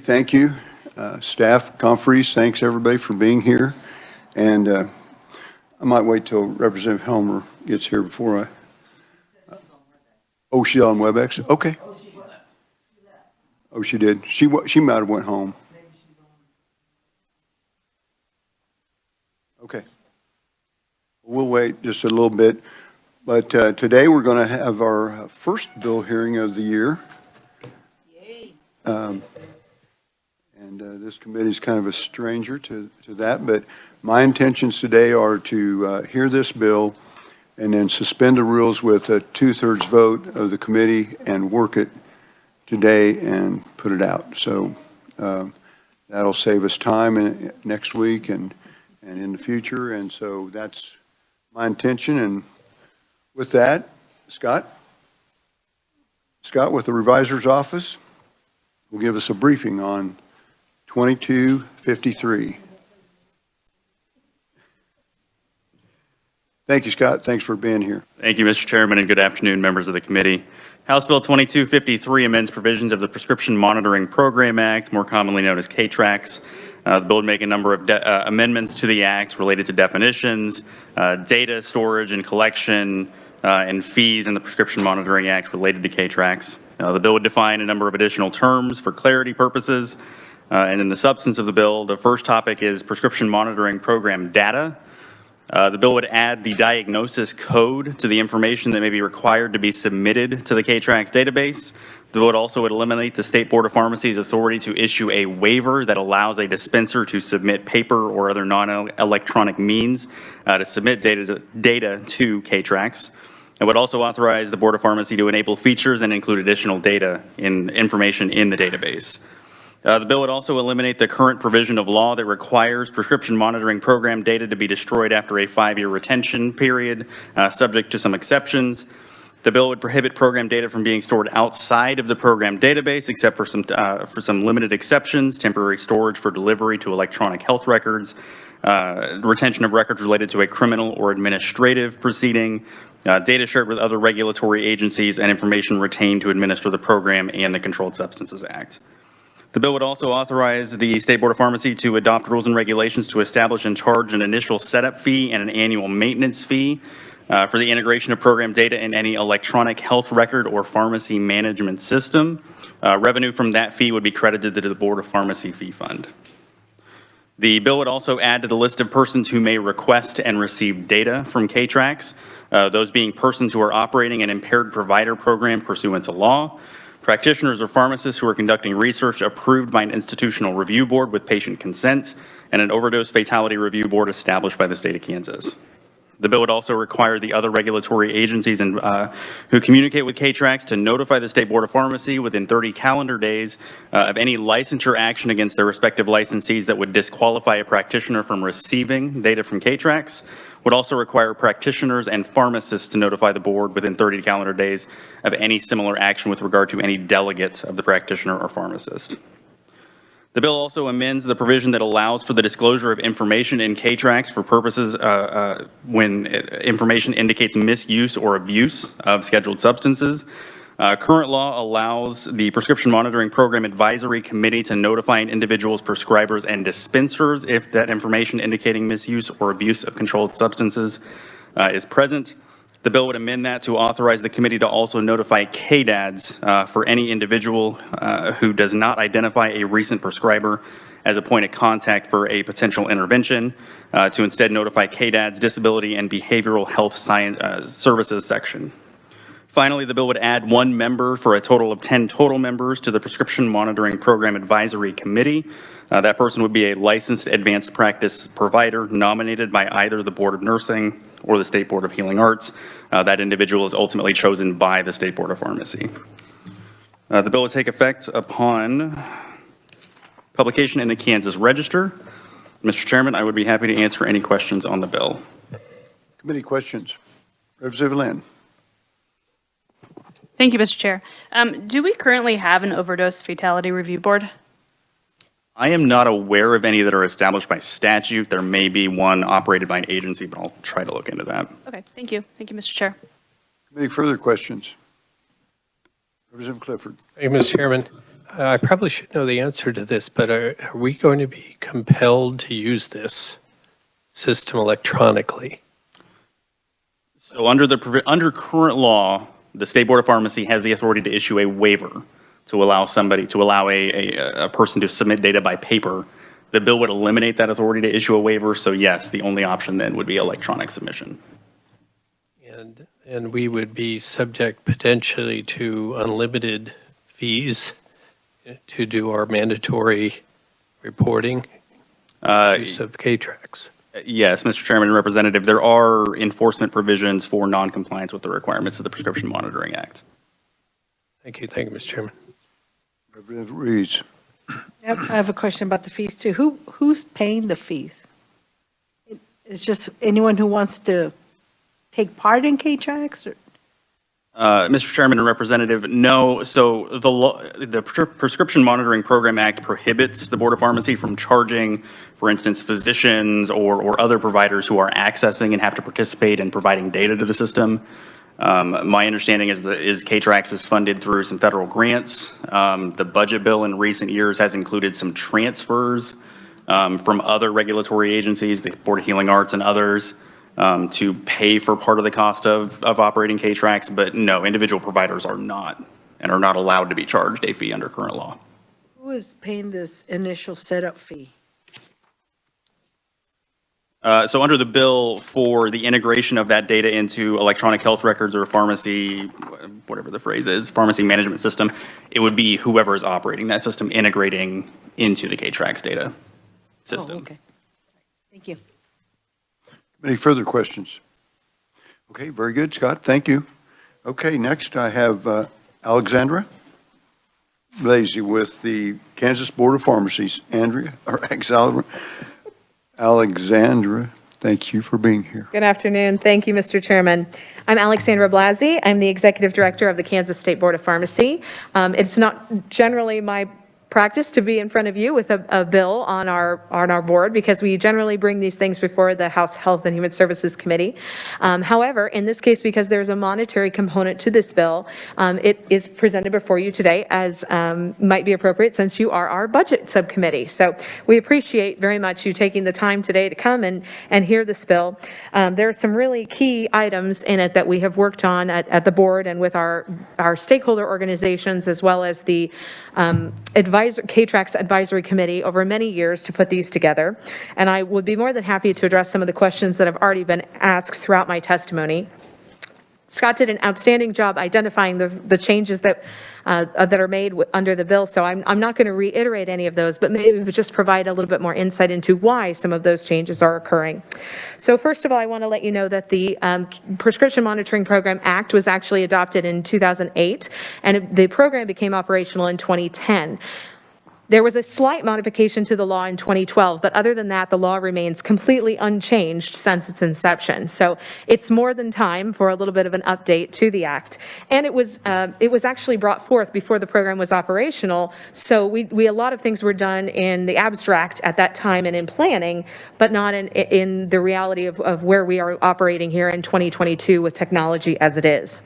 thank you. Staff, conferees, thanks everybody for being here. And I might wait till Representative Helmer gets here before oh, she's on WebEx? Okay. Oh, she did. She might have went home. Okay. We'll wait just a little bit. But today we're going to have our first bill hearing of the year. This committee is kind of a stranger to that, but my intentions today are to hear this bill and then suspend the rules with a 2/3 vote of the committee and work it today and put it out. So that'll save us time next week and in the future. And so that's my intention. And with that, Scott with the Revisor's Office will give us a briefing on 2253. Thank you, Scott. Thanks for being here. Thank you, Mr. Chairman, and good afternoon, members of the committee. House Bill 2253 amends provisions of the Prescription Monitoring Program Act, more commonly known as KTRACS. The bill would make a number of amendments to the act related to definitions, data storage and collection, and fees in the Prescription Monitoring Act related to KTRACS. The bill would define a number of additional terms for clarity purposes. And in the substance of the bill, the first topic is prescription monitoring program data. The bill would add the diagnosis code to the information that may be required to be submitted to the KTRACS database. The bill would also eliminate the State Board of Pharmacy's authority to issue a waiver that allows a dispenser to submit paper or other non-electronic means to submit data to KTRACS. It would also authorize the Board of Pharmacy to enable features and include additional data in information in the database. The bill would also eliminate the current provision of law that requires prescription monitoring program data to be destroyed after a 5-year retention period, subject to some exceptions. The bill would prohibit program data from being stored outside of the program database, except for some limited exceptions, temporary storage for delivery to electronic health records, retention of records related to a criminal or administrative proceeding, data shared with other regulatory agencies, and information retained to administer the program and the Controlled Substances Act. The bill would also authorize the State Board of Pharmacy to adopt rules and regulations to establish and charge an initial setup fee and an annual maintenance fee for the integration of program data in any electronic health record or pharmacy management system. Revenue from that fee would be credited to the Board of Pharmacy Fee Fund. The bill would also add to the list of persons who may request and receive data from KTRACS, those being persons who are operating an impaired provider program pursuant to law, practitioners or pharmacists who are conducting research approved by an institutional review board with patient consent, and an overdose fatality review board established by the state of Kansas. The bill would also require the other regulatory agencies who communicate with KTRACS to notify the State Board of Pharmacy within 30 calendar days of any licensure action against their respective licensees that would disqualify a practitioner from receiving data from KTRACS. Would also require practitioners and pharmacists to notify the board within 30 calendar days of any similar action with regard to any delegates of the practitioner or pharmacist. The bill also amends the provision that allows for the disclosure of information in KTRACS for purposes when information indicates misuse or abuse of scheduled substances. Current law allows the Prescription Monitoring Program Advisory Committee to notify an individual's prescribers and dispensers if that information indicating misuse or abuse of controlled substances is present. The bill would amend that to authorize the committee to also notify KDADs for any individual who does not identify a recent prescriber as a point of contact for a potential intervention, to instead notify KDAD's Disability and Behavioral Health Science Services section. Finally, the bill would add 1 member for a total of 10 total members to the Prescription Monitoring Program Advisory Committee. That person would be a licensed advanced practice provider nominated by either the Board of Nursing or the State Board of Healing Arts. That individual is ultimately chosen by the State Board of Pharmacy. The bill would take effect upon publication in the Kansas Register. Mr. Chairman, I would be happy to answer any questions on the bill. Committee questions. Representative Lynn. Thank you, Mr. Chair. Do we currently have an overdose fatality review board? I am not aware of any that are established by statute. There may be one operated by an agency, but I'll try to look into that. Okay, thank you. Thank you, Mr. Chair. Any further questions? Representative Clifford. Thank you, Mr. Chairman. I probably should know the answer to this, but are we going to be compelled to use this system electronically? So under current law, the State Board of Pharmacy has the authority to issue a waiver to allow a person to submit data by paper. The bill would eliminate that authority to issue a waiver. So yes, the only option then would be electronic submission. And we would be subject potentially to unlimited fees to do our mandatory reporting use of K-Tracks. Yes, Mr. Chairman and Representative, there are enforcement provisions for noncompliance with the requirements of the Prescription Monitoring Act. Thank you, Mr. Chairman. Representative Reeves. I have a question about the fees too. Who's paying the fees? It's just anyone who wants to take part in K-Tracks? Mr. Chairman and Representative, no. So the Prescription Monitoring Program Act prohibits the Board of Pharmacy from charging, for instance, physicians or other providers who are accessing and have to participate in providing data to the system. My understanding is K-Tracks is funded through some federal grants. The budget bill in recent years has included some transfers from other regulatory agencies, the Board of Healing Arts and others, to pay for part of the cost of operating K-Tracks, but no, individual providers are not and are not allowed to be charged a fee under current law. Who is paying this initial setup fee? So under the bill for the integration of that data into electronic health records or pharmacy, whatever the phrase is, pharmacy management system, it would be whoever is operating that system integrating into the K-Tracks data system. Oh, okay. Thank you. Any further questions? Okay, very good, Scott. Thank you. Okay, next I have Alexandra Lazy with the Kansas Board of Pharmacies. Alexandra, thank you for being here. Good afternoon. Thank you, Mr. Chairman. I'm Alexandra Blasi. I'm the Executive Director of the Kansas State Board of Pharmacy. It's not generally my practice to be in front of you with a bill on our board because we generally bring these things before the House Health and Human Services Committee. However, in this case, because there's a monetary component to this bill, it is presented before you today as might be appropriate since you are our budget subcommittee. So we appreciate very much you taking the time today to come and hear this bill. There are some really key items in it that we have worked on at the board and with our stakeholder organizations as well as the K-Tracks Advisory Committee over many years to put these together. And I would be more than happy to address some of the questions that have already been asked throughout my testimony. Scott did an outstanding job identifying the changes that are made under the bill, so I'm not going to reiterate any of those, but maybe just provide a little bit more insight into why some of those changes are occurring. So first of all, I want to let you know that the Prescription Monitoring Program Act was actually adopted in 2008, and the program became operational in 2010. There was a slight modification to the law in 2012, but other than that, the law remains completely unchanged since its inception. So it's more than time for a little bit of an update to the Act. And it was actually brought forth before the program was operational. So a lot of things were done in the abstract at that time and in planning, but not in the reality of where we are operating here in 2022 with technology as it is.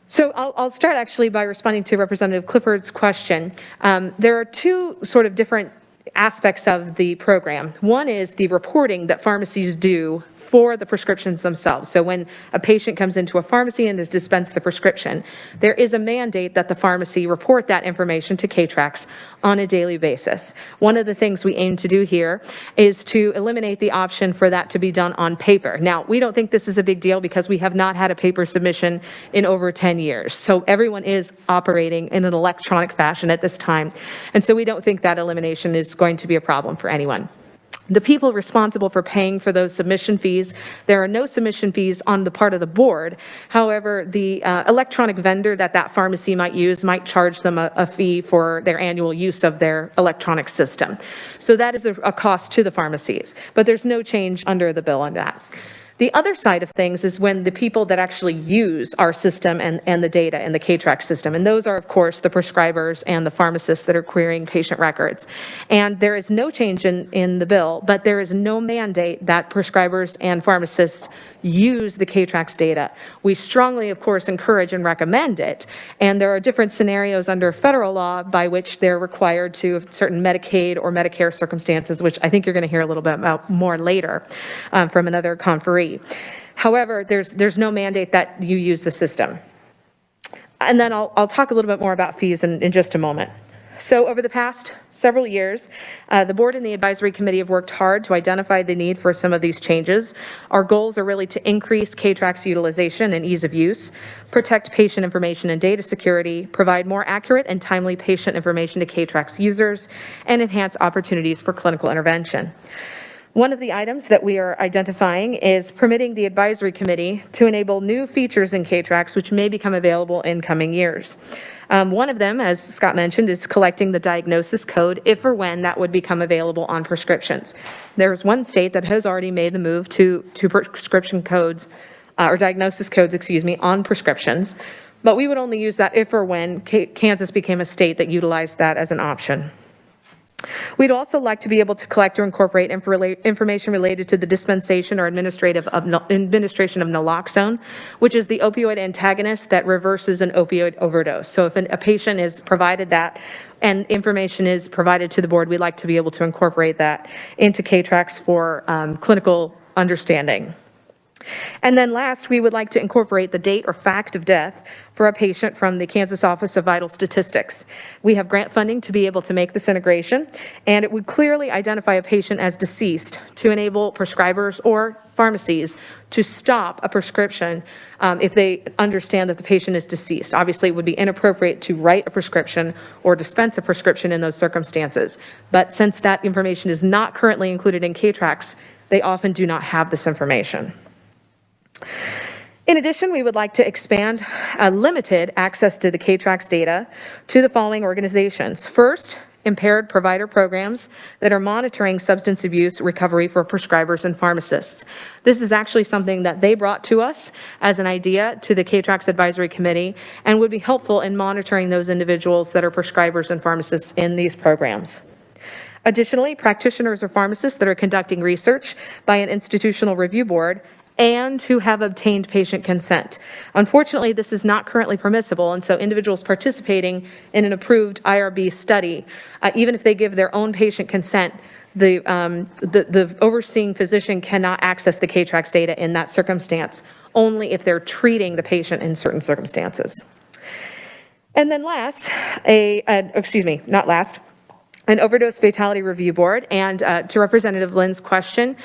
So I'll start actually by responding to Representative Clifford's question. There are two sort of different aspects of the program. One is the reporting that pharmacies do for the prescriptions themselves. So when a patient comes into a pharmacy and is dispensed the prescription, there is a mandate that the pharmacy report that information to K-Tracks on a daily basis. One of the things we aim to do here is to eliminate the option for that to be done on paper. Now, we don't think this is a big deal because we have not had a paper submission in over 10 years. So everyone is operating in an electronic fashion at this time. And so we don't think that elimination is going to be a problem for anyone. The people responsible for paying for those submission fees, there are no submission fees on the part of the board. However, the electronic vendor that pharmacy might use might charge them a fee for their annual use of their electronic system. So that is a cost to the pharmacies, but there's no change under the bill on that. The other side of things is when the people that actually use our system and the data in the K-TRACK system, and those are, of course, the prescribers and the pharmacists that are querying patient records. And there is no change in the bill, but there is no mandate that prescribers and pharmacists use the K-TRACK data. We strongly, of course, encourage and recommend it, and there are different scenarios under federal law by which they're required to certain Medicaid or Medicare circumstances, which I think you're going to hear a little bit about more later from another conferee. However, there's no mandate that you use the system. And then I'll talk a little bit more about fees in just a moment. So over the past several years, the board and the advisory committee have worked hard to identify the need for some of these changes. Our goals are really to increase K-TRACK's utilization and ease of use, protect patient information and data security, provide more accurate and timely patient information to K-TRACK's users, and enhance opportunities for clinical intervention. One of the items that we are identifying is permitting the advisory committee to enable new features in K-TRACKs which may become available in coming years. One of them, as Scott mentioned, is collecting the diagnosis code if or when that would become available on prescriptions. There's one state that has already made the move to prescription codes, or diagnosis codes, excuse me, on prescriptions, but we would only use that if or when Kansas became a state that utilized that as an option. We'd also like to be able to collect or incorporate information related to the dispensation or administration of naloxone, which is the opioid antagonist that reverses an opioid overdose. So if a patient is provided that and information is provided to the board, we'd like to be able to incorporate that into K-TRACKs for clinical understanding. And then last, we would like to incorporate the date or fact of death for a patient from the Kansas Office of Vital Statistics. We have grant funding to be able to make this integration, and it would clearly identify a patient as deceased to enable prescribers or pharmacies to stop a prescription if they understand that the patient is deceased. Obviously, it would be inappropriate to write a prescription or dispense a prescription in those circumstances. But since that information is not currently included in K-TRACKs, they often do not have this information. In addition, we would like to expand limited access to the K-TRACKs data to the following organizations. First, impaired provider programs that are monitoring substance abuse recovery for prescribers and pharmacists. This is actually something that they brought to us as an idea to the K-TRACKs Advisory Committee and would be helpful in monitoring those individuals that are prescribers and pharmacists in these programs. Additionally, practitioners or pharmacists that are conducting research by an institutional review board and who have obtained patient consent. Unfortunately, this is not currently permissible, and so individuals participating in an approved IRB study, even if they give their own patient consent, the overseeing physician cannot access the K-TRACKs data in that circumstance, only if they're treating the patient in certain circumstances. And then last, an overdose fatality review board. And to Representative Lynn's question,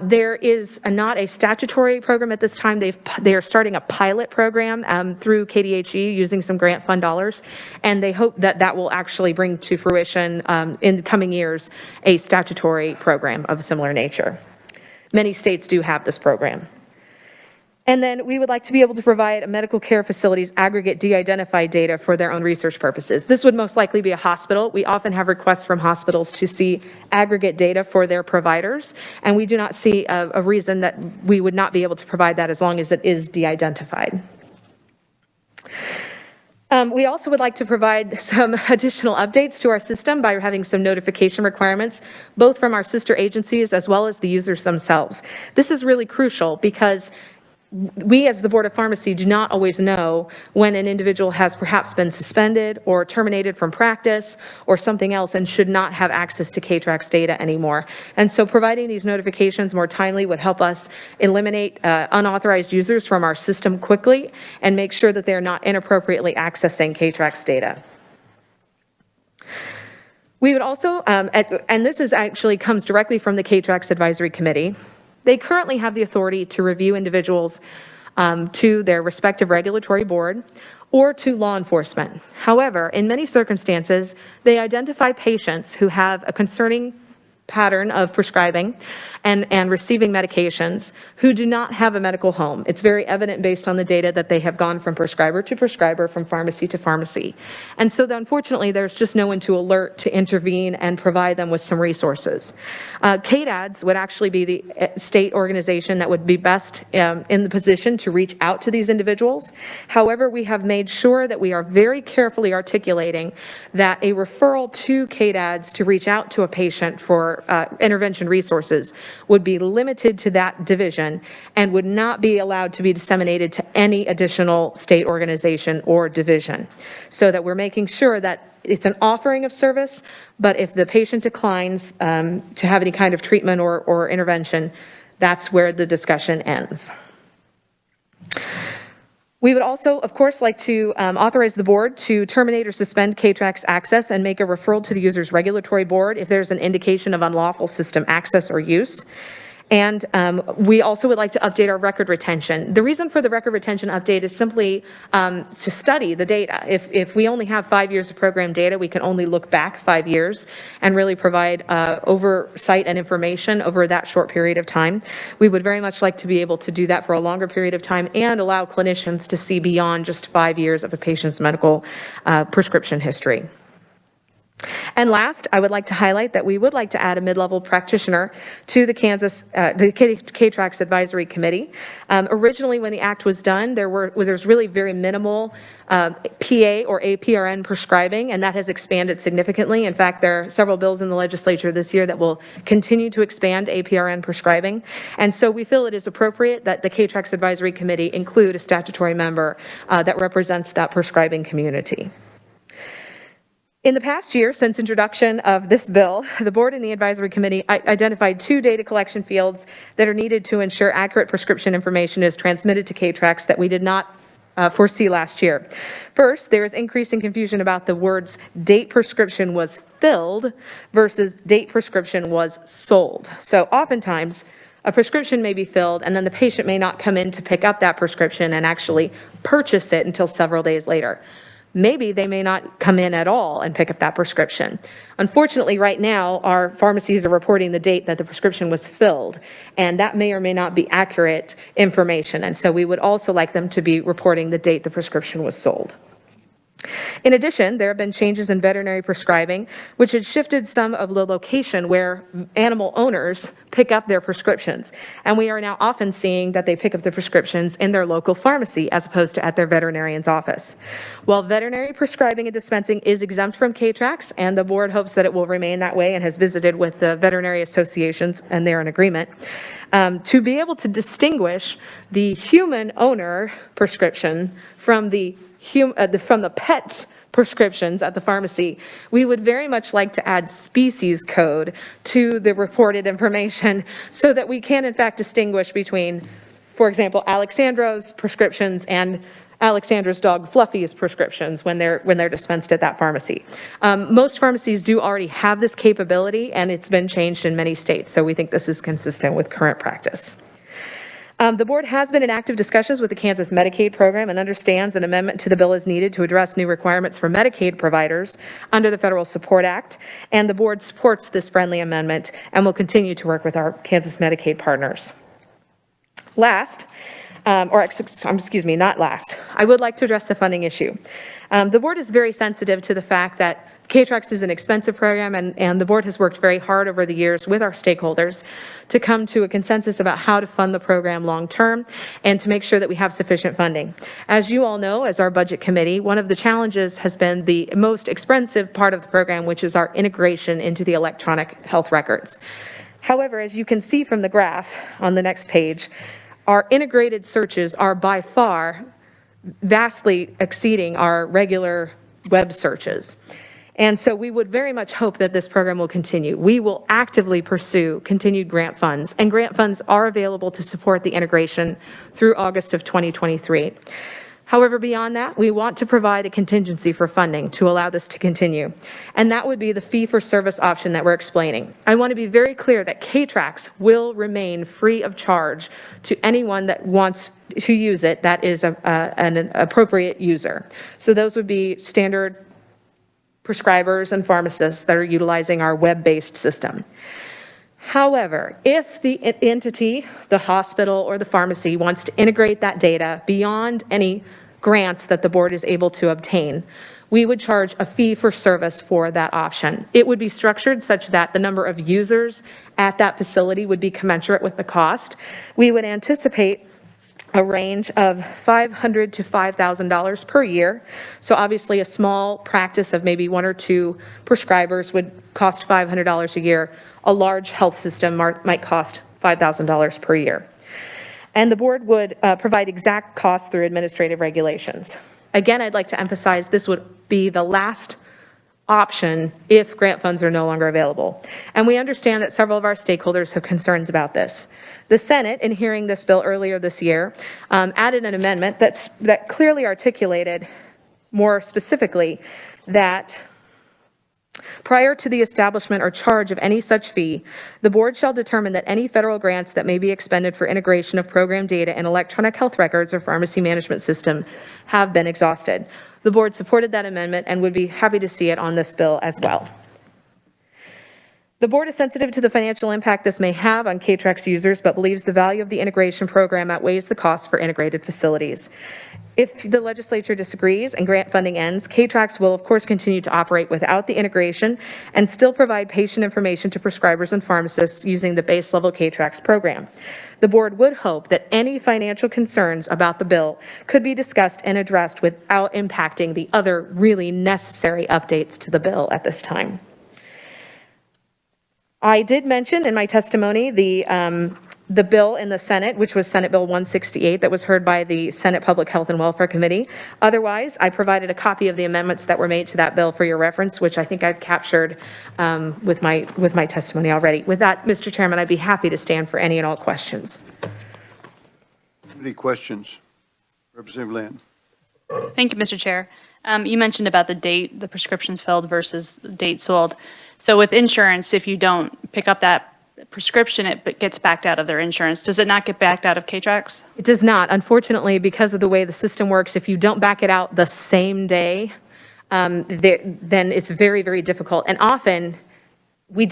there is not a statutory program at this time. They are starting a pilot program through KDHE using some grant fund dollars, and they hope that that will actually bring to fruition in the coming years a statutory program of a similar nature. Many states do have this program. And then we would like to be able to provide medical care facilities aggregate de-identified data for their own research purposes. This would most likely be a hospital. We often have requests from hospitals to see aggregate data for their providers, and we do not see a reason that we would not be able to provide that as long as it is de-identified. We also would like to provide some additional updates to our system by having some notification requirements, both from our sister agencies as well as the users themselves. This is really crucial because we as the Board of Pharmacy do not always know when an individual has perhaps been suspended or terminated from practice or something else and should not have access to K-TRACKs data anymore. And so providing these notifications more timely would help us eliminate unauthorized users from our system quickly and make sure that they're not inappropriately accessing K-TRACKs data. We would also, and this is actually comes directly from the K-TRACKs Advisory Committee, they currently have the authority to review individuals to their respective regulatory board or to law enforcement. However, in many circumstances, they identify patients who have a concerning pattern of prescribing and receiving medications who do not have a medical home. It's very evident based on the data that they have gone from prescriber to prescriber, from pharmacy to pharmacy. And so unfortunately, there's just no one to alert, to intervene, and provide them with some resources. KDADS would actually be the state organization that would be best in the position to reach out to these individuals. However, we have made sure that we are very carefully articulating that a referral to KDADS to reach out to a patient for intervention resources would be limited to that division and would not be allowed to be disseminated to any additional state organization or division. So that we're making sure that it's an offering of service, but if the patient declines to have any kind of treatment or intervention, that's where the discussion ends. We would also, of course, like to authorize the board to terminate or suspend KTRAC's access and make a referral to the user's regulatory board if there's an indication of unlawful system access or use. And we also would like to update our record retention. The reason for the record retention update is simply to study the data. If we only have 5 years of program data, we can only look back 5 years and really provide oversight and information over that short period of time. We would very much like to be able to do that for a longer period of time and allow clinicians to see beyond just 5 years of a patient's medical prescription history. And last, I would like to highlight that we would like to add a mid-level practitioner to the KTRAC's advisory committee. Originally, when the act was done, there was really very minimal PA or APRN prescribing, and that has expanded significantly. In fact, there are several bills in the legislature this year that will continue to expand APRN prescribing. And so we feel it is appropriate that the KTRAC's advisory committee include a statutory member that represents that prescribing community. In the past year, since introduction of this bill, the board and the advisory committee identified 2 data collection fields that are needed to ensure accurate prescription information is transmitted to KTRACs that we did not foresee last year. First, there is increasing confusion about the words date prescription was filled versus date prescription was sold. So oftentimes, a prescription may be filled and then the patient may not come in to pick up that prescription and actually purchase it until several days later. Maybe they may not come in at all and pick up that prescription. Unfortunately, right now, our pharmacies are reporting the date that the prescription was filled, and that may or may not be accurate information. And so we would also like them to be reporting the date the prescription was sold. In addition, there have been changes in veterinary prescribing, which has shifted some of the location where animal owners pick up their prescriptions. And we are now often seeing that they pick up the prescriptions in their local pharmacy as opposed to at their veterinarian's office. While veterinary prescribing and dispensing is exempt from KTRACs, and the board hopes that it will remain that way and has visited with the veterinary associations and they're in agreement, to be able to distinguish the human owner prescription from the pet's prescriptions at the pharmacy, we would very much like to add species code to the reported information so that we can in fact distinguish between, for example, Alexandro's prescriptions and Alexandra's dog Fluffy's prescriptions when they're dispensed at that pharmacy. Most pharmacies do already have this capability, and it's been changed in many states, so we think this is consistent with current practice. The board has been in active discussions with the Kansas Medicaid program and understands an amendment to the bill is needed to address new requirements for Medicaid providers under the Federal Support Act, and the board supports this friendly amendment and will continue to work with our Kansas Medicaid partners. Last, not last, I would like to address the funding issue. The board is very sensitive to the fact that KTRACs is an expensive program, and the board has worked very hard over the years with our stakeholders to come to a consensus about how to fund the program long-term and to make sure that we have sufficient funding. As you all know, as our budget committee, one of the challenges has been the most expensive part of the program, which is our integration into the electronic health records. However, as you can see from the graph on the next page, our integrated searches are by far vastly exceeding our regular web searches. And so we would very much hope that this program will continue. We will actively pursue continued grant funds, and grant funds are available to support the integration through August of 2023. However, beyond that, we want to provide a contingency for funding to allow this to continue. And that would be the fee-for-service option that we're explaining. I want to be very clear that KTRACs will remain free of charge to anyone that wants to use it that is an appropriate user. So those would be standard prescribers and pharmacists that are utilizing our web-based system. However, if the entity, the hospital or the pharmacy wants to integrate that data beyond any grants that the board is able to obtain, we would charge a fee for service for that option. It would be structured such that the number of users at that facility would be commensurate with the cost. We would anticipate a range of $500 to $5,000 per year. So obviously a small practice of maybe 1 or 2 prescribers would cost $500 a year. A large health system might cost $5,000 per year. And the board would provide exact costs through administrative regulations. Again, I'd like to emphasize this would be the last option if grant funds are no longer available. And we understand that several of our stakeholders have concerns about this. The Senate, in hearing this bill earlier this year, added an amendment that clearly articulated more specifically that prior to the establishment or charge of any such fee, the board shall determine that any federal grants that may be expended for integration of program data in electronic health records or pharmacy management system have been exhausted. The board supported that amendment and would be happy to see it on this bill as well. The board is sensitive to the financial impact this may have on KTRAC's users, but believes the value of the integration program outweighs the cost for integrated facilities. If the legislature disagrees and grant funding ends, KTRACs will of course continue to operate without the integration and still provide patient information to prescribers and pharmacists using the base level KTRACs program. The board would hope that any financial concerns about the bill could be discussed and addressed without impacting the other really necessary updates to the bill at this time. I did mention in my testimony the bill in the Senate, which was Senate Bill 168, that was heard by the Senate Public Health and Welfare Committee. Otherwise, I provided a copy of the amendments that were made to that bill for your reference, which I think I've captured with my testimony already. With that, Mr. Chairman, I'd be happy to stand for any and all questions. Any questions? Representative Land. Thank you, Mr. Chair. You mentioned about the date the prescription's filled versus the date sold. So with insurance, if you don't pick up that prescription, it gets backed out of their insurance. Does it not get backed out of KTRACs? It does not. Unfortunately, because of the way the system works, if you don't back it out the same day, then it's very, very difficult. And often, we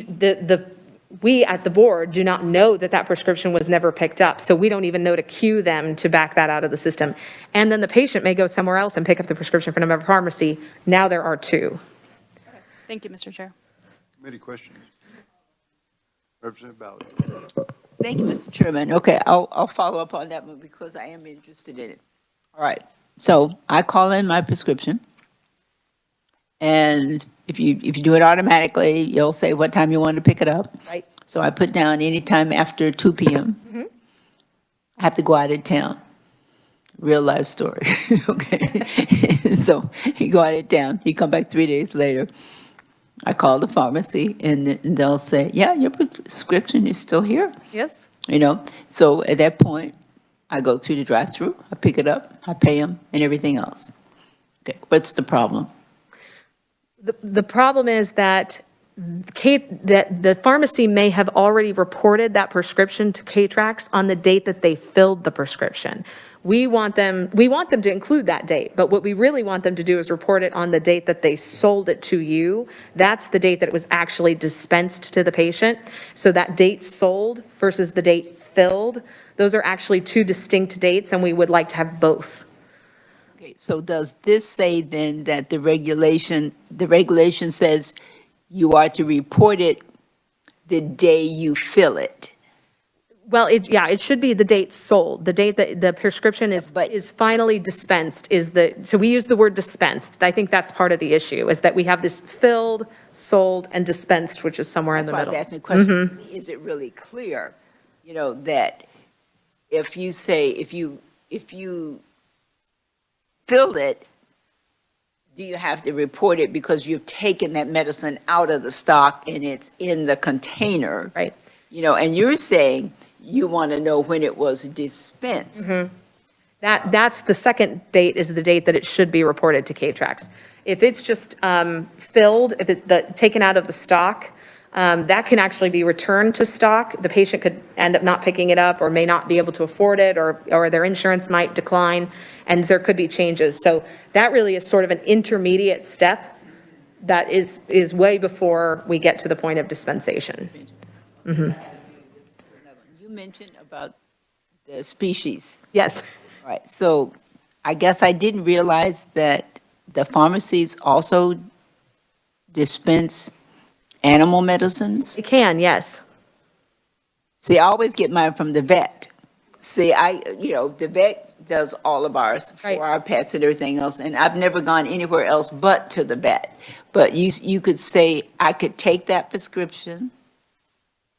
at the board do not know that prescription was never picked up, so we don't even know to cue them to back that out of the system. And then the patient may go somewhere else and pick up the prescription from another pharmacy. Now there are 2. Thank you, Mr. Chair. Committee questions? Representative Ballard. Thank you, Mr. Chairman. Okay, I'll follow up on that one because I am interested in it. All right, so I call in my prescription, and if you do it automatically, you'll say what time you want to pick it up. Right. So I put down anytime after 2 p.m. Mm-hmm. I have to go out of town. Real life story, okay? So you go out of town, you come back 3 days later. I call the pharmacy and they'll say, yeah, your prescription is still here. Yes. You know, so at that point, I go through the drive-through, I pick it up, I pay them and everything else. Okay, what's the problem? The problem is that the pharmacy may have already reported that prescription to KTRACs on the date that they filled the prescription. We want them to include that date, but what we really want them to do is report it on the date that they sold it to you. That's the date that it was actually dispensed to the patient. So that date sold versus the date filled, those are actually 2 distinct dates, and we would like to have both. Okay, so does this say then that the regulation says you are to report it the day you fill it? Well, it should be the date sold. The date that the prescription is finally dispensed so we use the word dispensed. I think that's part of the issue, is that we have this filled, sold, and dispensed, which is somewhere in the middle. That's why I was asking the question. Is it really clear, you know, that if you say, if you filled it, do you have to report it because you've taken that medicine out of the stock and it's in the container? Right. You know, and you're saying you want to know when it was dispensed. Mm-hmm. That's the second date, is the date that it should be reported to KTRACs. If it's just filled, if it's taken out of the stock, that can actually be returned to stock. The patient could end up not picking it up or may not be able to afford it, or their insurance might decline, and there could be changes. So that really is sort of an intermediate step that is way before we get to the point of dispensation. You mentioned about the species. Yes. Right, so I guess I didn't realize that the pharmacies also dispense animal medicines. It can, yes. See, I always get mine from the vet. See, the vet does all of ours Right. for our pets and everything else, and I've never gone anywhere else but to the vet. But you could say, I could take that prescription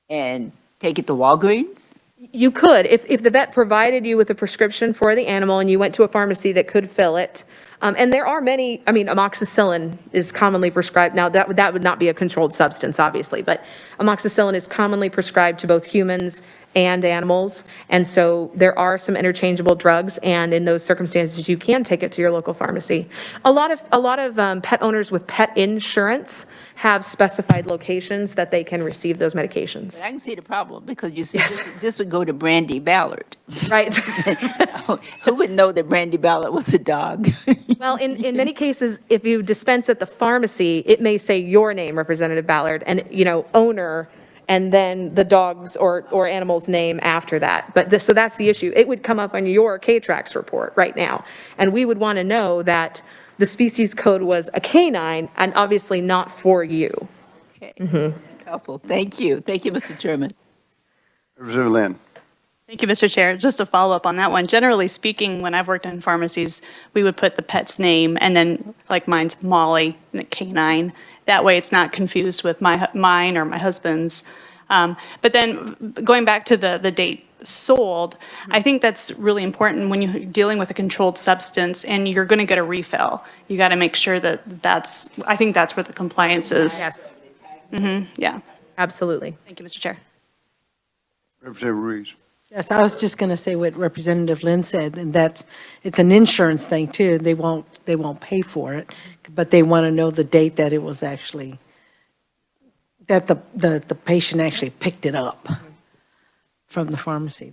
and take it to Walgreens? You could, if the vet provided you with a prescription for the animal and you went to a pharmacy that could fill it. And there are many, amoxicillin is commonly prescribed. Now, that would not be a controlled substance, obviously, but amoxicillin is commonly prescribed to both humans and animals. And so there are some interchangeable drugs, and in those circumstances, you can take it to your local pharmacy. A lot of pet owners with pet insurance have specified locations that they can receive those medications. But I can see the problem, because you see, this would go to Brandy Ballard. Right. Who would know that Brandy Ballard was a dog? Well, in many cases, if you dispense at the pharmacy, it may say your name, Representative Ballard, and, owner, and then the dog's or animal's name after that. But so that's the issue. It would come up on your K-Trax report right now. And we would want to know that the species code was a canine and obviously not for you. Okay, that's helpful. Thank you. Thank you, Mr. Chairman. Representative Lynn. Thank you, Mr. Chair. Just to follow up on that one, generally speaking, when I've worked in pharmacies, we would put the pet's name and then, like mine's Molly, and the canine. That way it's not confused with mine or my husband's. But then going back to the date sold, I think that's really important when you're dealing with a controlled substance and you're going to get a refill. You got to make sure that I think that's where the compliance is. Yes, Yeah. absolutely. Thank you, Mr. Chair. Representative Ruiz. Yes, I was just going to say what Representative Lynn said, and it's an insurance thing too. They won't pay for it, but they want to know the date that it was actually, that the patient actually picked it up from the pharmacy.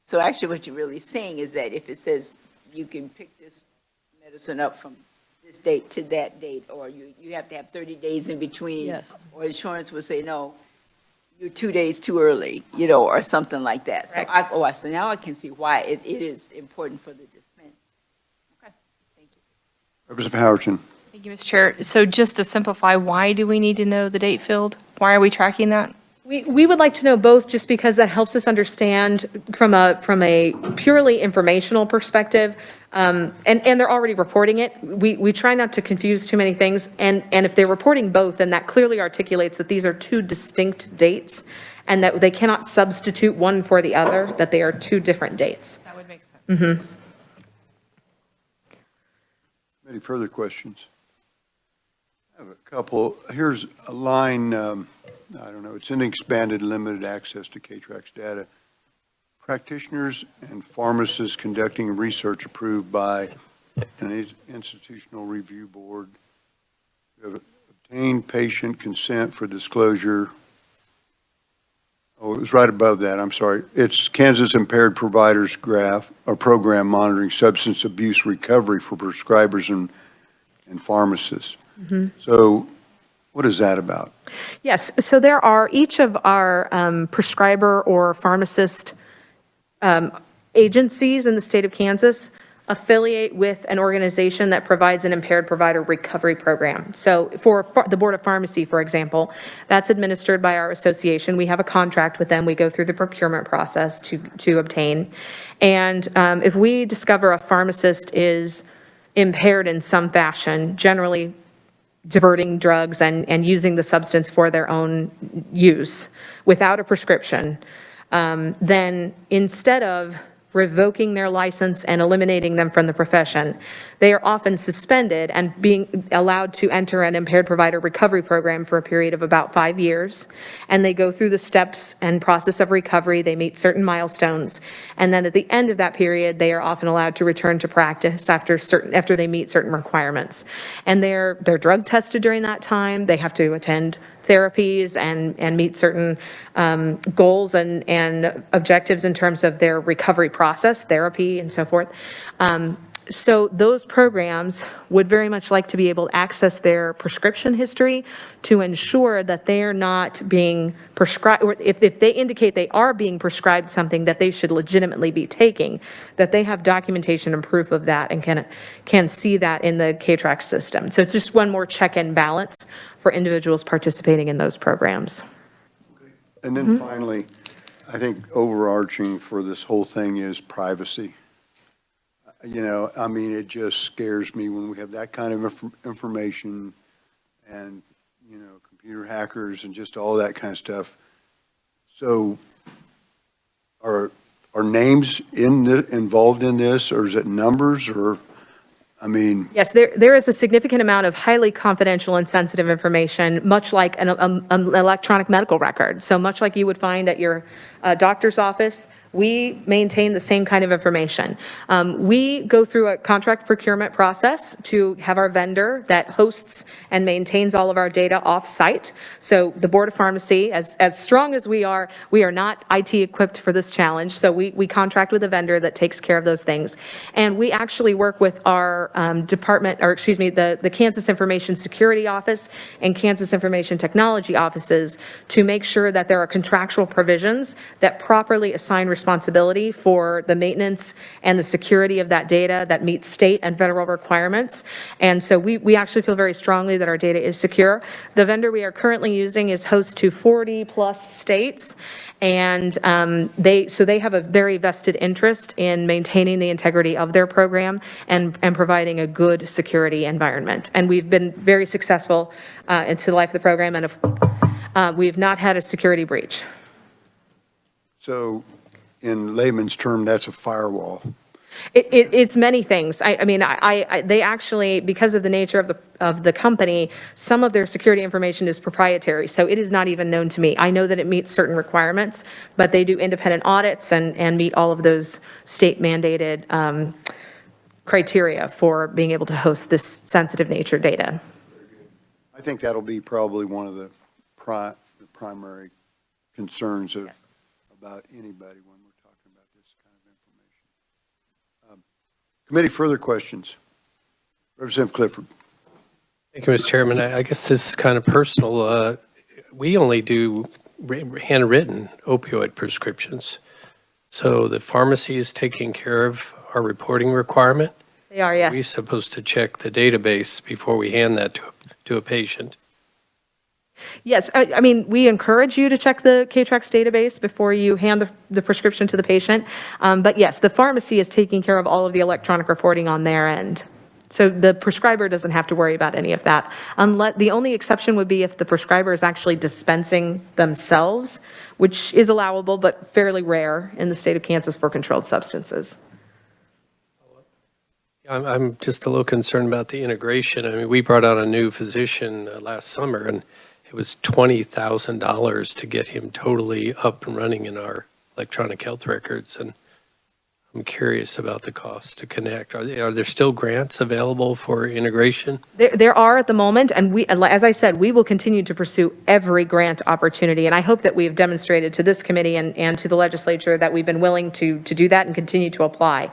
So actually, what you're really saying is that if it says you can pick this medicine up from this date to that date, or you have to have 30 days in between. Yes. Or insurance would say, no, you're 2 days too early, or something like that. So Correct. so now I can see why it is important for the dispense. Okay, thank you. Representative Howerton. Thank you, Mr. Chair. So just to simplify, why do we need to know the date field? Why are we tracking that? We would like to know both, just because that helps us understand from a purely informational perspective. And they're already reporting it. We try not to confuse too many things. And if they're reporting both, then that clearly articulates that these are two distinct dates and that they cannot substitute one for the other, that they are two different dates. That would make sense. Mm-hmm. Any further questions? I have a couple. Here's a line, I don't know, it's in expanded limited access to K-Trax data. Practitioners and pharmacists conducting research approved by an institutional review board who have obtained patient consent for disclosure. Oh, it was right above that, I'm sorry. It's Kansas Impaired Providers Graph, or Program Monitoring Substance Abuse Recovery for Prescribers and Pharmacists. So what is that about? Yes, so there are, each of our prescriber or pharmacist agencies in the state of Kansas affiliate with an organization that provides an impaired provider recovery program. So for the Board of Pharmacy, for example, that's administered by our association. We have a contract with them. We go through the procurement process to obtain. And if we discover a pharmacist is impaired in some fashion, generally diverting drugs and using the substance for their own use without a prescription, then instead of revoking their license and eliminating them from the profession, they are often suspended and being allowed to enter an impaired provider recovery program for a period of about 5 years. And they go through the steps and process of recovery. They meet certain milestones. And then at the end of that period, they are often allowed to return to practice after they meet certain requirements. And they're drug tested during that time. They have to attend therapies and meet certain goals and objectives in terms of their recovery process, therapy, and so forth. so those programs would very much like to be able to access their prescription history to ensure that they are not being prescribed, or if they indicate they are being prescribed something that they should legitimately be taking, that they have documentation and proof of that and can see that in the K-Track system. So it's just one more check and balance for individuals participating in those programs. And then finally, I think overarching for this whole thing is privacy. You know, I mean, it just scares me when we have that kind of information and, you know, computer hackers and just all that kind of stuff. So are names involved in this, or is it numbers, or, I mean? Yes, there is a significant amount of highly confidential and sensitive information, much like an electronic medical record. So much like you would find at your doctor's office, we maintain the same kind of information. We go through a contract procurement process to have our vendor that hosts and maintains all of our data off-site. So the Board of Pharmacy, as strong as we are not IT equipped for this challenge. So we contract with a vendor that takes care of those things. And we actually work with our the Kansas Information Security Office and Kansas Information Technology offices to make sure that there are contractual provisions that properly assign responsibility for the maintenance and the security of that data that meets state and federal requirements. And so we actually feel very strongly that our data is secure. The vendor we are currently using is host to 40 plus states. And they have a very vested interest in maintaining the integrity of their program and providing a good security environment. And we've been very successful into the life of the program, and we've not had a security breach. So in layman's term, that's a firewall. It's many things. I mean, they actually, because of the nature of the company, some of their security information is proprietary, so it is not even known to me. I know that it meets certain requirements, but they do independent audits and meet all of those state mandated criteria for being able to host this sensitive nature data. I think that'll be probably one of the primary concerns of about anybody when we're talking about this kind of information. Committee, further questions? Representative Clifford. Thank you, Mr. Chairman. I guess this is kind of personal. We only do handwritten opioid prescriptions. So the pharmacy is taking care of our reporting requirement. They are, yes. We're supposed to check the database before we hand that to a patient. Yes, I mean, we encourage you to check the K-Trax database before you hand the prescription to the patient. But yes, the pharmacy is taking care of all of the electronic reporting on their end. So the prescriber doesn't have to worry about any of that. The only exception would be if the prescriber is actually dispensing themselves, which is allowable but fairly rare in the state of Kansas for controlled substances. I'm just a little concerned about the integration. I mean, we brought on a new physician last summer, and it was $20,000 to get him totally up and running in our electronic health records. And I'm curious about the cost to connect. Are there still grants available for integration? There are at the moment, and as I said, we will continue to pursue every grant opportunity. And I hope that we've demonstrated to this committee and to the legislature that we've been willing to do that and continue to apply.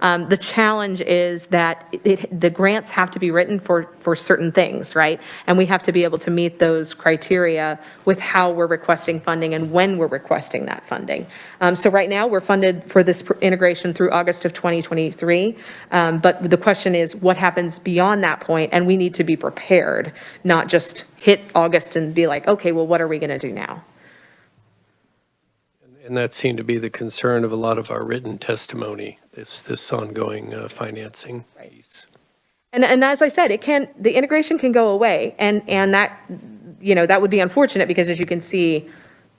The challenge is that the grants have to be written for certain things, right? And we have to be able to meet those criteria with how we're requesting funding and when we're requesting that funding. So right now, we're funded for this integration through August of 2023. But the question is, what happens beyond that point? And we need to be prepared, not just hit August and be like, okay, well, what are we going to do now? And that seemed to be the concern of a lot of our written testimony, this ongoing financing piece. And as I said, the integration can go away, and that, that would be unfortunate because, as you can see,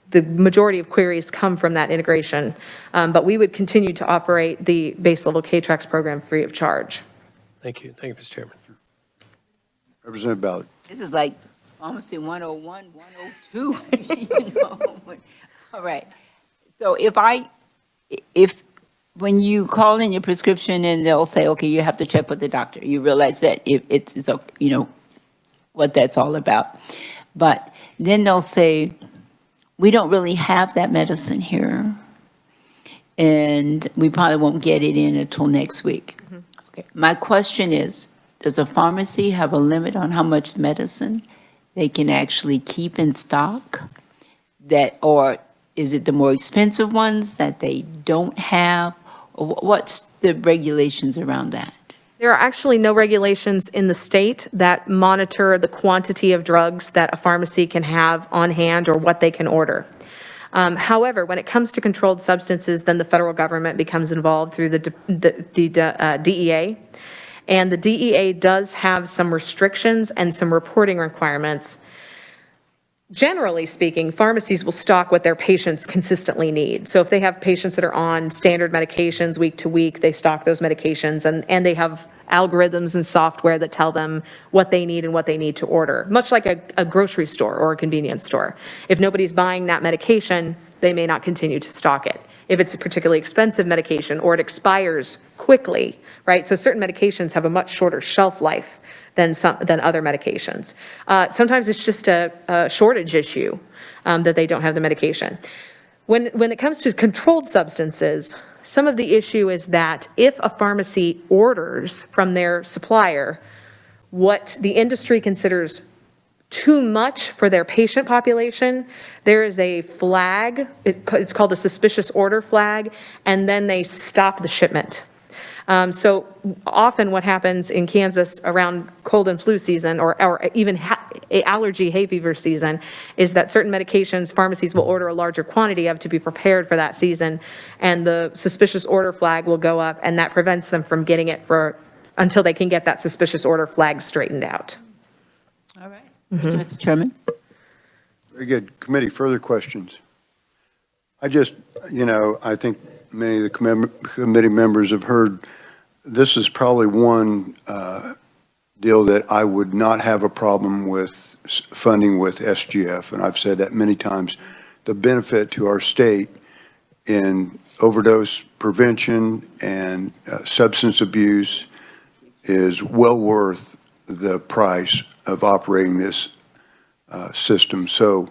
the majority of queries come from that integration. But we would continue to operate the base level K-Trax program free of charge. Thank you. Thank you, Mr. Chairman. Representative Ballard. This is like Pharmacy 101, 102, All right. So when you call in your prescription and they'll say, okay, you have to check with the doctor, you realize that it's what that's all about. But then they'll say, we don't really have that medicine here, and we probably won't get it in until next week. Okay. My question is, does a pharmacy have a limit on how much medicine they can actually keep in stock? Or is it the more expensive ones that they don't have? Or what's the regulations around that? There are actually no regulations in the state that monitor the quantity of drugs that a pharmacy can have on hand or what they can order. However, when it comes to controlled substances, then the federal government becomes involved through the DEA. And the DEA does have some restrictions and some reporting requirements. Generally speaking, pharmacies will stock what their patients consistently need. So if they have patients that are on standard medications week to week, they stock those medications, and they have algorithms and software that tell them what they need and what they need to order, much like a grocery store or a convenience store. If nobody's buying that medication, they may not continue to stock it. If it's a particularly expensive medication or it expires quickly, right? So certain medications have a much shorter shelf life than other medications. Sometimes it's just a shortage issue that they don't have the medication. When it comes to controlled substances, some of the issue is that if a pharmacy orders from their supplier what the industry considers too much for their patient population, there is a flag, it's called a suspicious order flag, and then they stop the shipment. So often what happens in Kansas around cold and flu season or even allergy hay fever season is that certain medications pharmacies will order a larger quantity of to be prepared for that season, and the suspicious order flag will go up, and that prevents them from getting it until they can get that suspicious order flag straightened out. All right. Thank you, Mr. Chairman. Very good. Committee, further questions? I think many of the committee members have heard, this is probably one deal that I would not have a problem with funding with SGF, and I've said that many times. The benefit to our state in overdose prevention and substance abuse is well worth the price of operating this system. So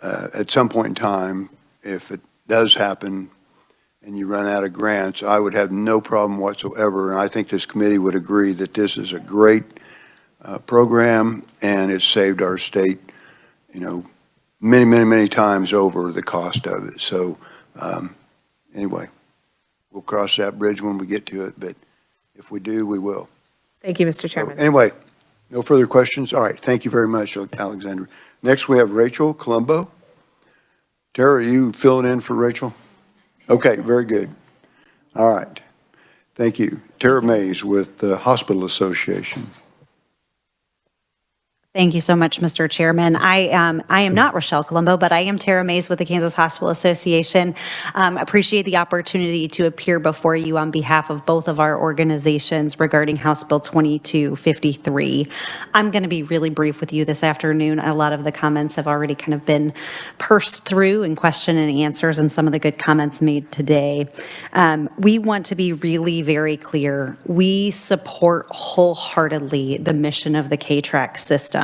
at some point in time, if it does happen and you run out of grants, I would have no problem whatsoever. And I think this committee would agree that this is a great program, and it's saved our state, many, many, many times over the cost of it. So anyway, we'll cross that bridge when we get to it, but if we do, we will. Thank you, Mr. Chairman. So anyway, no further questions? All right, thank you very much, Alexandra. Next, we have Rachel Colombo. Tara, are you filling in for Rachel? Okay, very good. All right, thank you. Tara Mays with the Hospital Association. Thank you so much, Mr. Chairman. I am not Rochelle Colombo, but I am Tara Mays with the Kansas Hospital Association. Appreciate the opportunity to appear before you on behalf of both of our organizations regarding House Bill 2253. I'm going to be really brief with you this afternoon. A lot of the comments have already kind of been parsed through in question and answers, and some of the good comments made today. We want to be really very clear. We support wholeheartedly the mission of the K-TRAC system.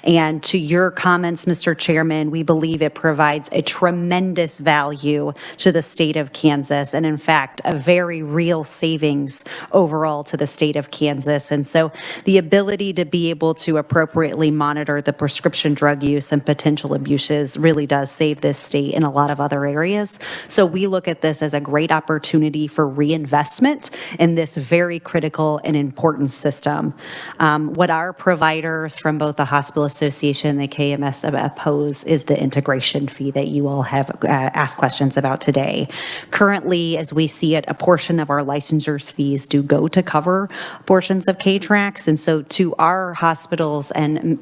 And to your comments, Mr. Chairman, we believe it provides a tremendous value to the state of Kansas, and in fact, a very real savings overall to the state of Kansas. And so the ability to be able to appropriately monitor the prescription drug use and potential abuses really does save this state in a lot of other areas. So we look at this as a great opportunity for reinvestment in this very critical and important system. What our providers from both the Hospital Association and the KMS oppose is the integration fee that you all have asked questions about today. Currently, as we see it, a portion of our licensures fees do go to cover portions of K-TRACs, and so to our hospitals and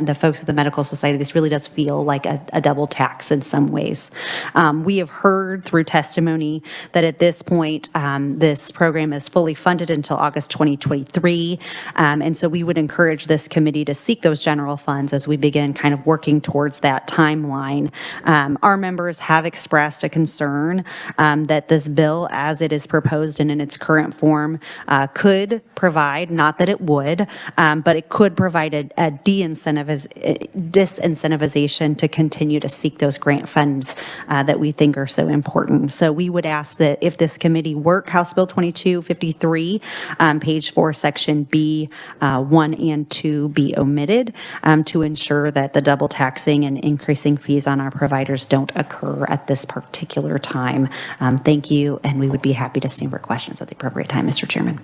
the folks at the Medical Society, this really does feel like a double tax in some ways. We have heard through testimony that at this point, this program is fully funded until August 2023, and so we would encourage this committee to seek those those general funds as we begin kind of working towards that timeline. Our members have expressed a concern that this bill, as it is proposed and in its current form, could provide, not that it would, but it could provide a disincentivization to continue to seek those grant funds that we think are so important. So we would ask that if this committee work, House Bill 2253, page 4, section B, 1 and 2 be omitted to ensure that the double taxing and increasing fees on our providers don't occur at this particular time. Thank you, and we would be happy to stand for questions at the appropriate time, Mr. Chairman.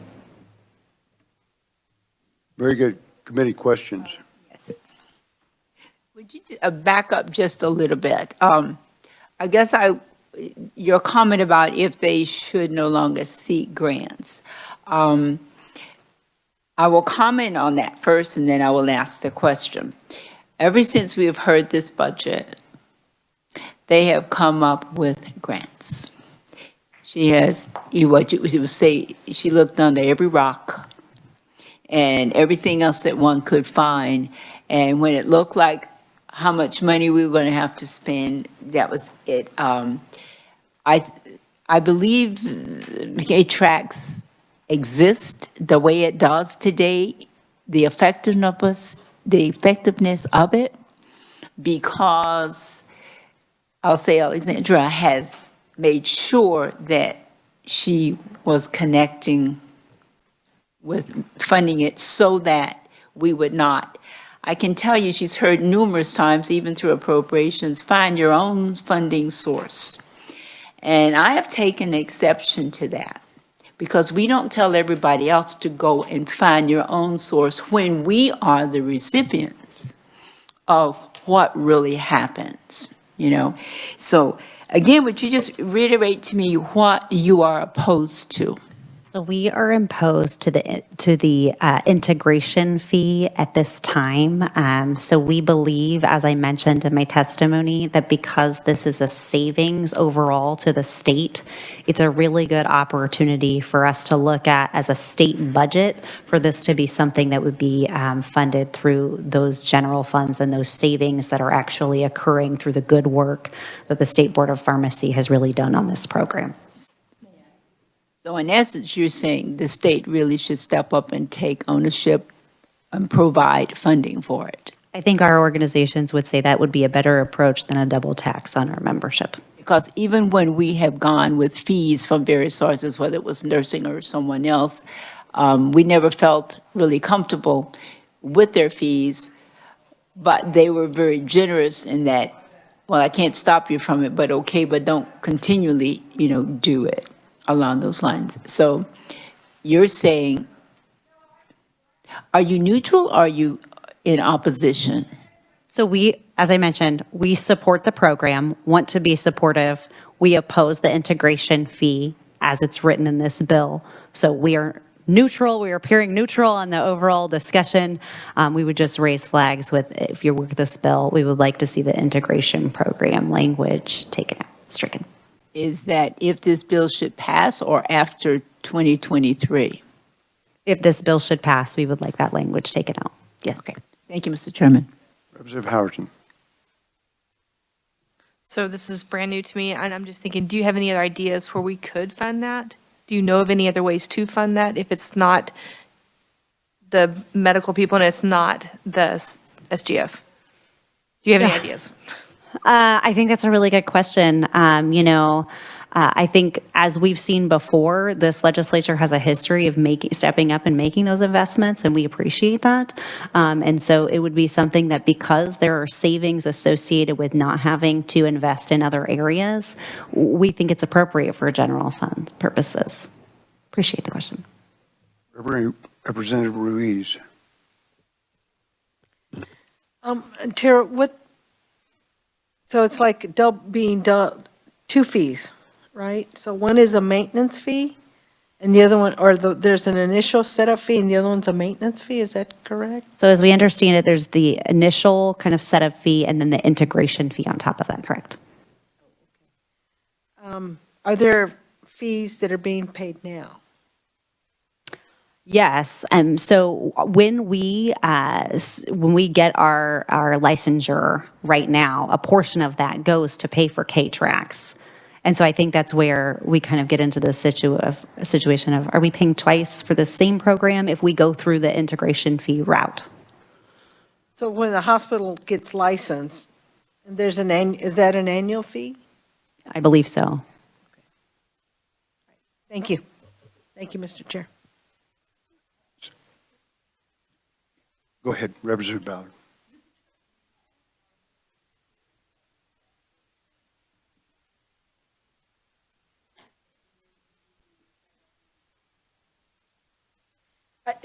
Very good. Committee questions. Yes. Would you back up just a little bit? I guess your comment about if they should no longer seek grants. I will comment on that first, and then I will ask the question. Ever since we have heard this budget, they have come up with grants. She has, what you would say, she looked under every rock and everything else that one could find. And when it looked like how much money we were going to have to spend, that was it. I believe K-Tracks exist the way it does today, the effectiveness of it, because I'll say Alexandra has made sure that she was connecting with funding it so that we would not. I can tell you she's heard numerous times, even through appropriations, find your own funding source. And I have taken exception to that, because we don't tell everybody else to go and find your own source when we are the recipients of what really happens, you know? So again, would you just reiterate to me what you are opposed to? So we are imposed to the integration fee at this time. So we believe, as I mentioned in my testimony, that because this is a savings overall to the state, it's a really good opportunity for us to look at as a state budget for this to be something that would be funded through those general funds and those savings that are actually occurring through the good work that the State Board of Pharmacy has really done on this program. So in essence, you're saying the state really should step up and take ownership and provide funding for it. I think our organizations would say that would be a better approach than a double tax on our membership. Because even when we have gone with fees from various sources, whether it was nursing or someone else, we never felt really comfortable with their fees, but they were very generous in that, well, I can't stop you from it, but okay, but don't continually, do it along those lines. So you're saying, are you neutral or are you in opposition? So we, as I mentioned, we support the program, want to be supportive. We oppose the integration fee as it's written in this bill. So we are neutral. We are appearing neutral on the overall discussion. We would just raise flags with, if you work this bill, we would like to see the integration program language taken out, stricken. Is that if this bill should pass or after 2023? If this bill should pass, we would like that language taken out. Yes. Okay. Thank you, Mr. Chairman. Representative Howerton. So this is brand new to me, and I'm just thinking, do you have any other ideas where we could fund that? Do you know of any other ways to fund that if it's not the medical people and it's not the SGF? Do you have any ideas? I think that's a really good question. I think as we've seen before, this legislature has a history of stepping up and making those investments, and we appreciate that. And so it would be something that, because there are savings associated with not having to invest in other areas, we think it's appropriate for general fund purposes. Appreciate the question. Representative Ruiz. Tara, so it's like being done two fees, right? So one is a maintenance fee and the other one, there's an initial setup fee and the other one's a maintenance fee, is that correct? So as we understand it, there's the initial kind of setup fee and then the integration fee on top of that, correct? Are there fees that are being paid now? Yes. So when we get our licensure right now, a portion of that goes to pay for K-Tracks. And so I think that's where we kind of get into the situation of, are we paying twice for the same program if we go through the integration fee route? So when the hospital gets licensed, there's is that an annual fee? I believe so. Thank you. Thank you, Mr. Chair. Go ahead, Representative Ballard.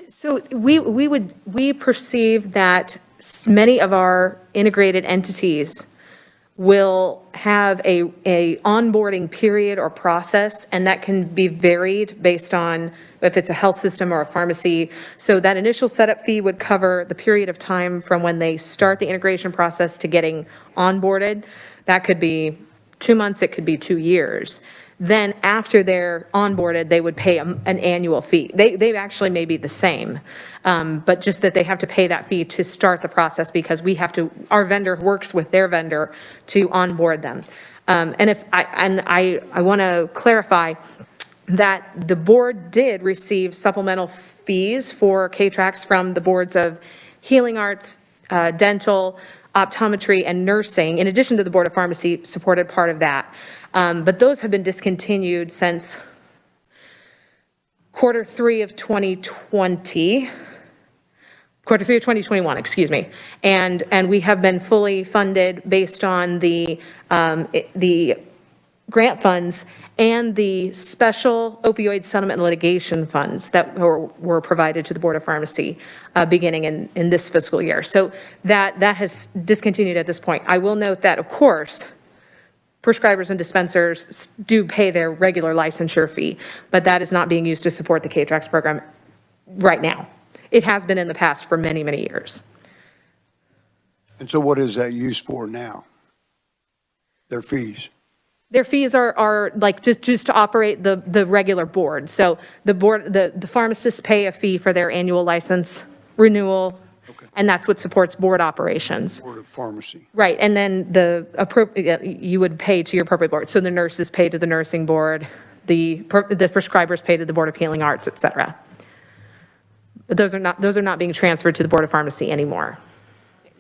So we perceive that many of our integrated entities will have a onboarding period or process, and that can be varied based on if it's a health system or a pharmacy. So that initial setup fee would cover the period of time from when they start the integration process to getting onboarded. That could be 2 months, it could be 2 years. Then after they're onboarded, they would pay an annual fee. They actually may be the same, but just that they have to pay that fee to start the process because our vendor works with their vendor to onboard them. And I want to clarify that the board did receive supplemental fees for K-Tracks from the boards of Healing Arts, Dental, Optometry, and Nursing, in addition to the Board of Pharmacy supported part of that. But those have been discontinued since quarter three of 2021, excuse me. And we have been fully funded based on the grant funds and the special opioid settlement and litigation funds that were provided to the Board of Pharmacy beginning in this fiscal year. So that has discontinued at this point. I will note that, of course, prescribers and dispensers do pay their regular licensure fee, but that is not being used to support the K-Tracks program right now. It has been in the past for many, many years. And so what is that used for now? Their fees? Their fees are like just to operate the regular board. So the pharmacists pay a fee for their annual license renewal, and that's what supports board operations. Board of Pharmacy. Right, and then you would pay to your appropriate board. So the nurses pay to the nursing board, the prescribers pay to the Board of Healing Arts, et cetera. But those are not being transferred to the Board of Pharmacy anymore.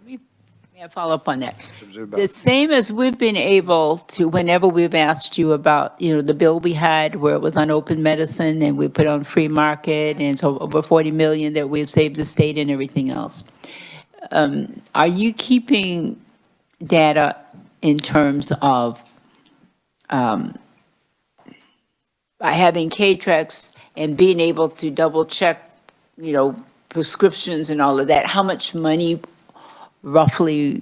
May I follow up on that? The same as we've been able to, whenever we've asked you about, the bill we had where it was on open medicine and we put on free market and so over 40 million that we've saved the state and everything else. Are you keeping data in terms of by having K-Tracks and being able to double check, prescriptions and all of that, how much money roughly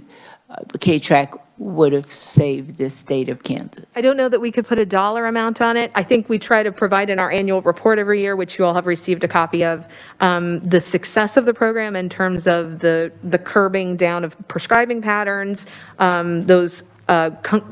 K-Track would have saved the state of Kansas? I don't know that we could put a dollar amount on it. I think we try to provide in our annual report every year, which you all have received a copy of, the success of the program in terms of the curbing down of prescribing patterns, those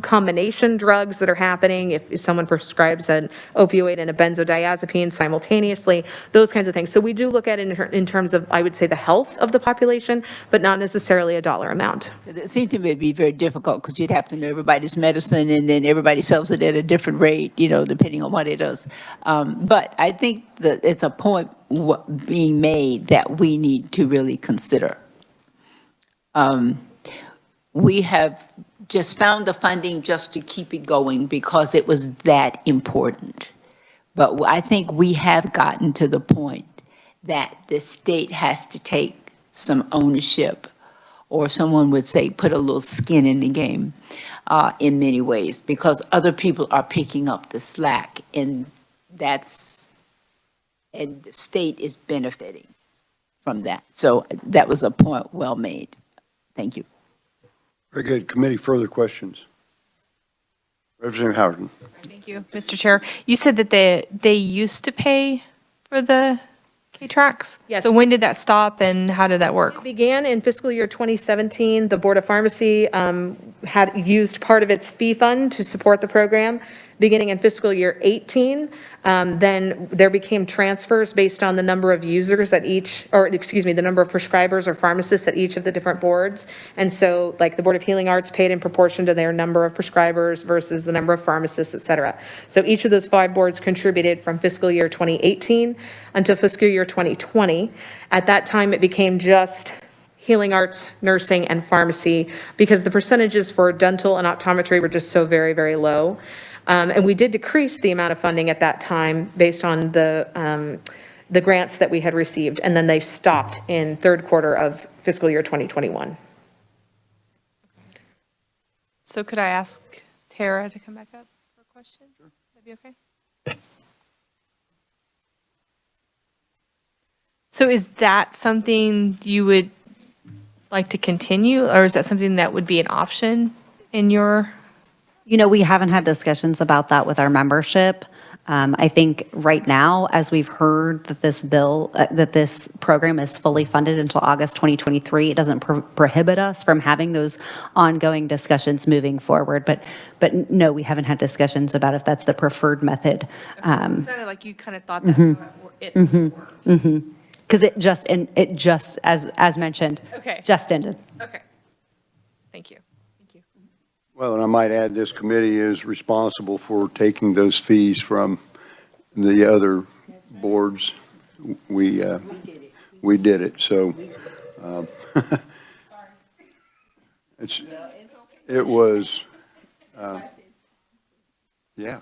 combination drugs that are happening if someone prescribes an opioid and a benzodiazepine simultaneously, those kinds of things. So we do look at it in terms of, I would say, the health of the population, but not necessarily a dollar amount. It seemed to me to be very difficult because you'd have to know everybody's medicine and then everybody sells it at a different rate, depending on what it is. But I think that it's a point being made that we need to really consider. We have just found the funding just to keep it going because it was that important. But I think we have gotten to the point that the state has to take some ownership, or someone would say put a little skin in the game in many ways, because other people are picking up the slack, and the state is benefiting from that. So that was a point well made. Thank you. Very good. Committee, further questions? Representative Howard. Thank you, Mr. Chair. You said that they used to pay for the K-Tracks? Yes. So when did that stop and how did that work? It began in fiscal year 2017. The Board of Pharmacy had used part of its fee fund to support the program. Beginning in fiscal year 18, then there became transfers based on the number of users at each, or excuse me, the number of prescribers or pharmacists at each of the different boards. And so like the Board of Healing Arts paid in proportion to their number of prescribers versus the number of pharmacists, et cetera. So each of those 5 boards contributed from fiscal year 2018 until fiscal year 2020. At that time, it became just healing arts, nursing, and pharmacy, because the percentages for dental and optometry were just so very, very low. And we did decrease the amount of funding at that time based on the grants that we had received, and then they stopped in third quarter of fiscal year 2021. So could I ask Tara to come back up for a question? Sure. That'd be okay? So is that something you would like to continue, or is that something that would be an option in your? You know, we haven't had discussions about that with our membership. I think right now, as we've heard that this bill, that this program is fully funded until August 2023, it doesn't prohibit us from having those ongoing discussions moving forward. But no, we haven't had discussions about if that's the preferred method. It sounded like you kind of thought that's how it worked. Because it just, as mentioned, Okay. just ended. Okay. Thank you. Thank you. Well, and I might add, this committee is responsible for taking those fees from the other boards. We did it, so. It was, yeah.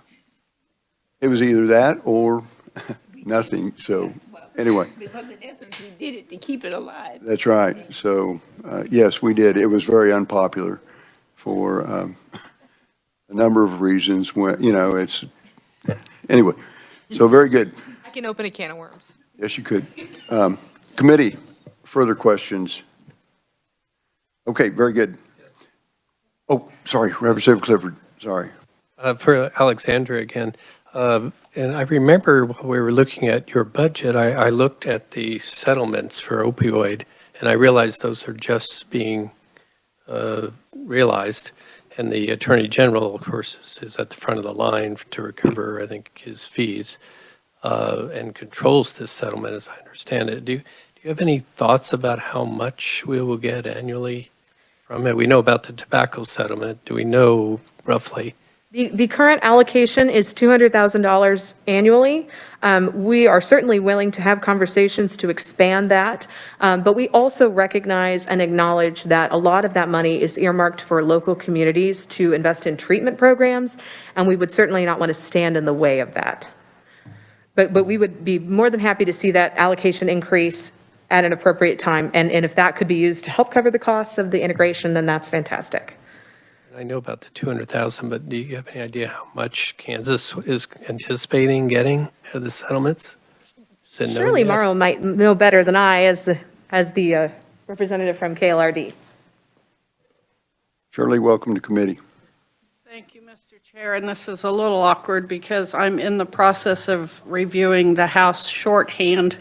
It was either that or nothing, so, anyway. Because in essence, we did it to keep it alive. That's right. So, yes, we did. It was very unpopular for a number of reasons. When, you know, it's, anyway, so very good. I can open a can of worms. Yes, you could. Committee, further questions? Okay, very good. Oh, sorry, Representative Clifford, sorry. For Alexandra again, and I remember when we were looking at your budget, I looked at the settlements for opioid, and I realized those are just being realized. And the Attorney General, of course, is at the front of the line to recover, I think, his fees and controls this settlement, as I understand it. Do you have any thoughts about how much we will get annually from it? We know about the tobacco settlement. Do we know roughly? The current allocation is $200,000 annually. We are certainly willing to have conversations to expand that, but we also recognize and acknowledge that a lot of that money is earmarked for local communities to invest in treatment programs, and we would certainly not want to stand in the way of that. But we would be more than happy to see that allocation increase at an appropriate time, and if that could be used to help cover the costs of the integration, then that's fantastic. I know about the 200,000, but do you have any idea how much Kansas is anticipating getting out of the settlements? Is it known Surely yet? Morrow might know better than I as the representative from KLRD. Shirley, welcome to committee. Thank you, Mr. Chair, and this is a little awkward because I'm in the process of reviewing the House shorthand,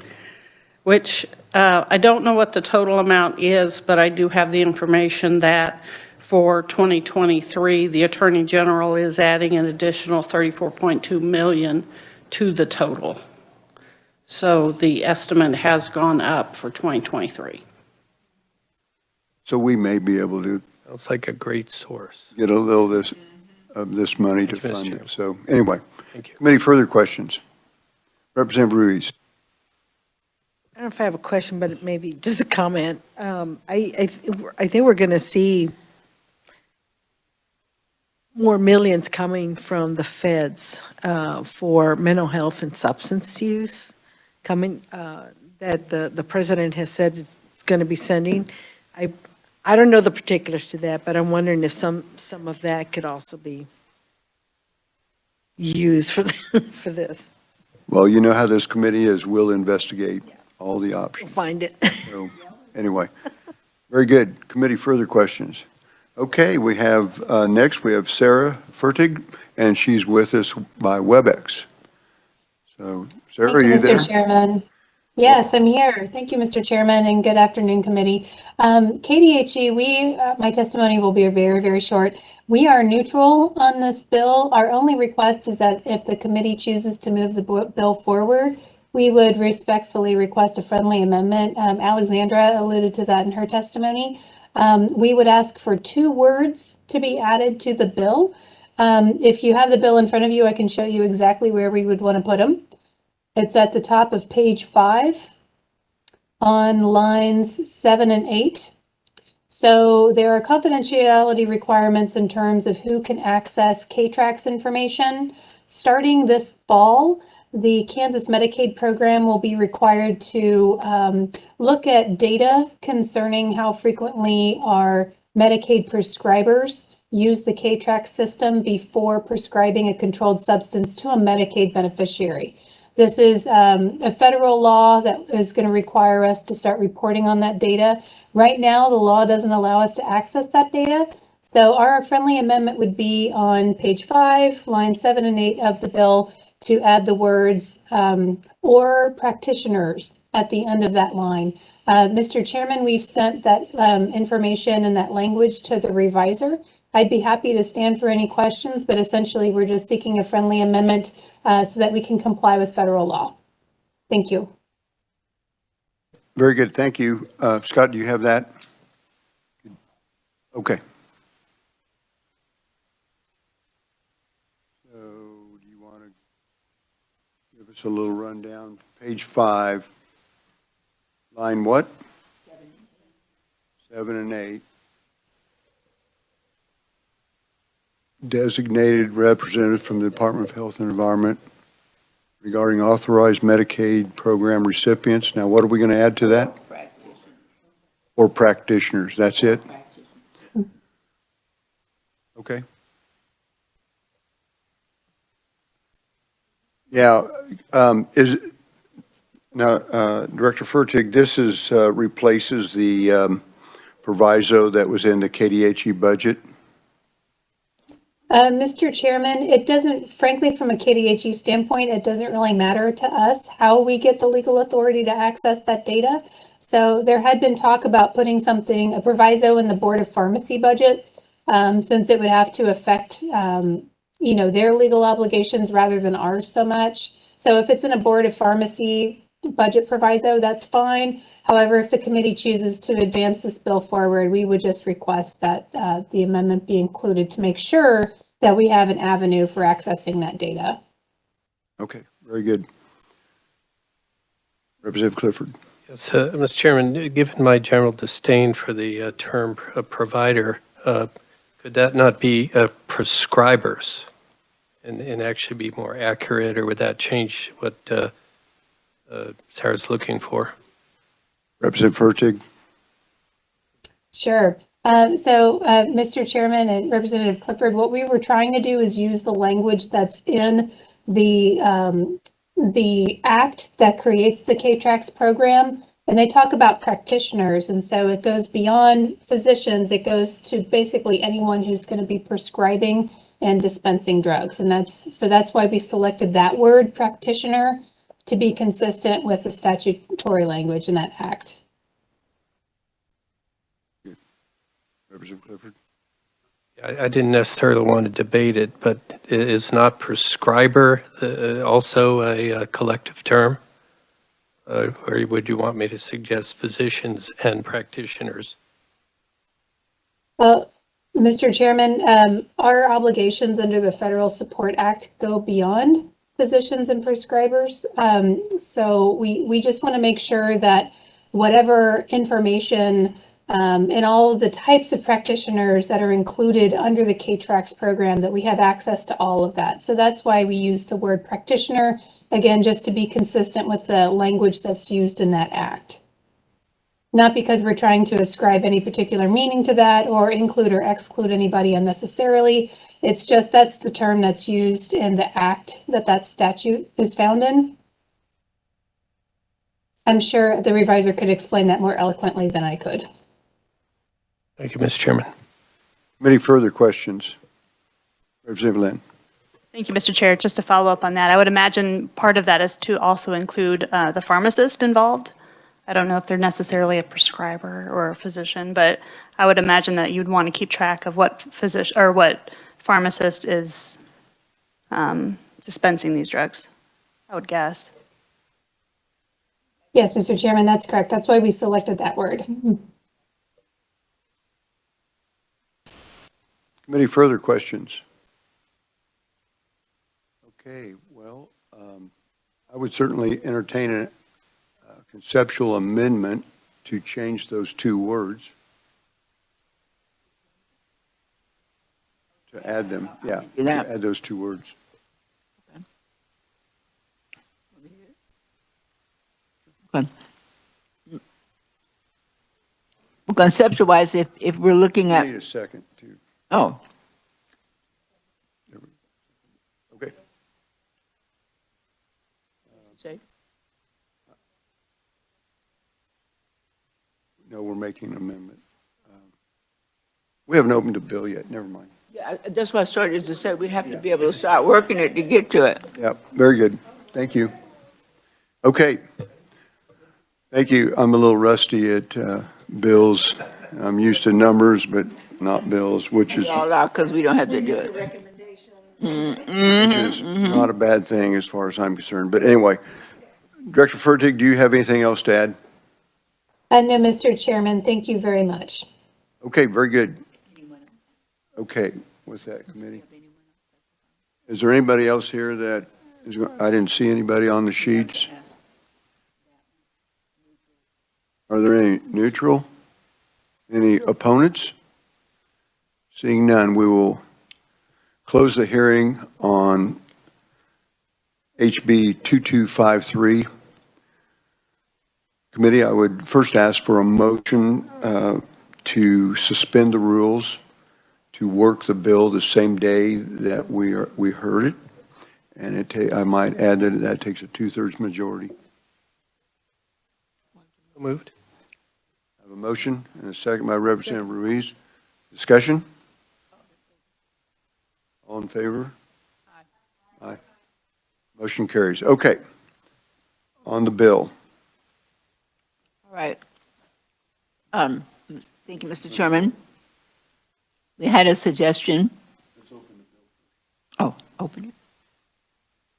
which I don't know what the total amount is, but I do have the information that for 2023, the Attorney General is adding an additional $34.2 million to the total. So the estimate has gone up for 2023. So we may be able to Sounds like a great source. get a little of this money to Thank you, Mr. fund Chairman. it. So anyway, Thank you. committee, further questions? Representative Ruiz. I don't know if I have a question, but maybe just a comment. I think we're going to see more millions coming from the feds for mental health and substance use coming, that the president has said it's going to be sending. I don't know the particulars to that, but I'm wondering if some of that could also be used for this. Well, you know how this committee is. We'll investigate all the We'll options. find it. So anyway, very good. Committee, further questions? Okay, we have, next we have Sarah Fertig, and she's with us by WebEx. So, Sarah, are you there? Mr. Chairman. Yes, I'm here. Thank you, Mr. Chairman, and good afternoon, committee. KDHE, my testimony will be very, very short. We are neutral on this bill. Our only request is that if the committee chooses to move the bill forward, we would respectfully request a friendly amendment. Alexandra alluded to that in her testimony. We would ask for 2 words to be added to the bill. If you have the bill in front of you, I can show you exactly where we would want to put them. It's at the top of page 5 on lines 7 and 8. So there are confidentiality requirements in terms of who can access KTRAC's information. Starting this fall, the Kansas Medicaid program will be required to look at data concerning how frequently our Medicaid prescribers use the KTRAC system before prescribing a controlled substance to a Medicaid beneficiary. This is a federal law that is going to require us to start reporting on that data. Right now, the law doesn't allow us to access that data. So our friendly amendment would be on page 5, lines 7 and 8 of the bill to add the words or practitioners at the end of that line. Mr. Chairman, we've sent that information and that language to the reviser. I'd be happy to stand for any questions, but essentially we're just seeking a friendly amendment so that we can comply with federal law. Thank you. Very good, thank you. Scott, do you have that? Okay. So do you want to give us a little rundown? Page 5, line what? 7 and 8. Designated representative from the Department of Health and Environment regarding authorized Medicaid program recipients. Now, what are we going to add to that? Or practitioners, that's it? Okay. Yeah, Director Fertig, this is replaces the proviso that was in the KDHE budget. Mr. Chairman, it doesn't, frankly, from a KDHE standpoint, it doesn't really matter to us how we get the legal authority to access that data. So there had been talk about putting a proviso in the Board of Pharmacy budget, since it would have to affect, their legal obligations rather than ours so much. So if it's in a Board of Pharmacy budget proviso, that's fine. However, if the committee chooses to advance this bill forward, we would just request that the amendment be included to make sure that we have an avenue for accessing that data. Okay, very good. Representative Clifford. Yes, Mr. Chairman, given my general disdain for the term provider, could that not be prescribers and actually be more accurate, or would that change what Sarah's looking for? Representative Fertig. Sure. Mr. Chairman and Representative Clifford, what we were trying to do is use the language that's in the act that creates the KTRACS program, and they talk about practitioners, and so it goes beyond physicians. It goes to basically anyone who's going to be prescribing and dispensing drugs, and that's why we selected that word, practitioner, to be consistent with the statutory language in that act. Representative Clifford. I didn't necessarily want to debate it, but is not prescriber also a collective term? Or would you want me to suggest physicians and practitioners? Well, Mr. Chairman, our obligations under the Federal Support Act go beyond physicians and prescribers. So we just want to make sure that whatever information and all of the types of practitioners that are included under the KTRACS program, that we have access to all of that. So that's why we use the word practitioner, again, just to be consistent with the language that's used in that act. Not because we're trying to ascribe any particular meaning to that or include or exclude anybody unnecessarily. It's just that's the term that's used in the act that statute is found in. I'm sure the reviser could explain that more eloquently than I could. Thank you, Mr. Chairman. Any further questions? Representative Lynn. Thank you, Mr. Chair. Just to follow up on that, I would imagine part of that is to also include the pharmacist involved. I don't know if they're necessarily a prescriber or a physician, but I would imagine that you'd want to keep track of what physician or what pharmacist is dispensing these drugs, I would guess. Yes, Mr. Chairman, that's correct. That's why we selected that word. Committee, further questions? Okay, well, I would certainly entertain a conceptual amendment to change those two words. To add them, yeah, Do to that. add those two words. Okay. Well, conceptual-wise, if we're looking I at, need a second to, oh, okay. No, we're making an amendment. We haven't opened a bill yet, never mind. yeah, that's what I started to say. We have to be able to start working it to get to it. Yep, very good. Thank you. Okay. Thank you. I'm a little rusty at bills. I'm used to numbers, but not bills, which is All out because we don't have to do it. not a bad thing as far as I'm concerned. But anyway, Director Fertig, do you have anything else to add? No, Mr. Chairman, thank you very much. Okay, very good. Okay, what's that, committee? Is there anybody else here that is, I didn't see anybody on the sheets. Are there any neutral? Any opponents? Seeing none, we will close the hearing on HB 2253. Committee, I would first ask for a motion to suspend the rules, to work the bill the same day that we heard it. And I might add that that takes a 2/3 majority. Moved. I have a motion and a second by Representative Ruiz. Discussion? All in favor? Aye. Motion carries. Okay. On the bill. All right. Thank you, Mr. Chairman. We had a suggestion. Oh, open it.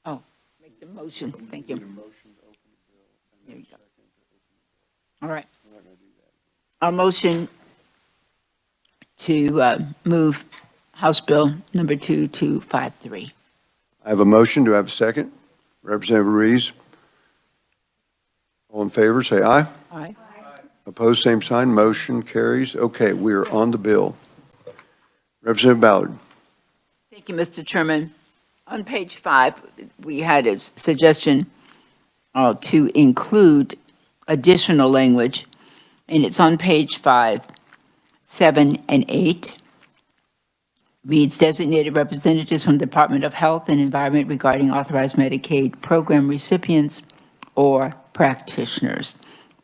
Oh, make the motion. Thank you. There you go. All right. Our motion to move House Bill number 2253. I have a motion. Do I have a second? Representative Ruiz. All in favor, say aye. Aye. Opposed, same sign. Motion carries. Okay, we are on the bill. Representative Ballard. Thank you, Mr. Chairman. On page 5, we had a suggestion to include additional language, and it's on page 5, 7, and 8. Reads designated representatives from the Department of Health and Environment regarding authorized Medicaid program recipients or practitioners.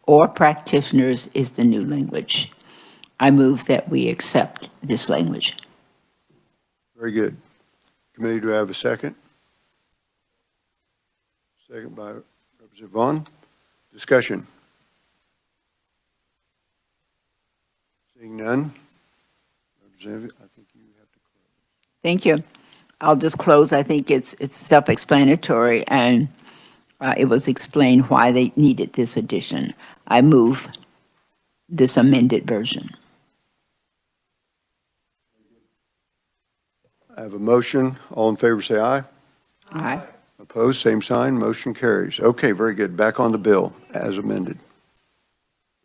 Or practitioners is the new language. I move that we accept this language. Very good. Committee, do I have a second? Second by Representative Vaughn. Discussion. Seeing none. Representative, I think you have to close. Thank you. I'll just close. I think it's self-explanatory, and it was explained why they needed this addition. I move this amended version. I have a motion. All in favor, say aye. Aye. Opposed, same sign. Motion carries. Okay, very good. Back on the bill as amended.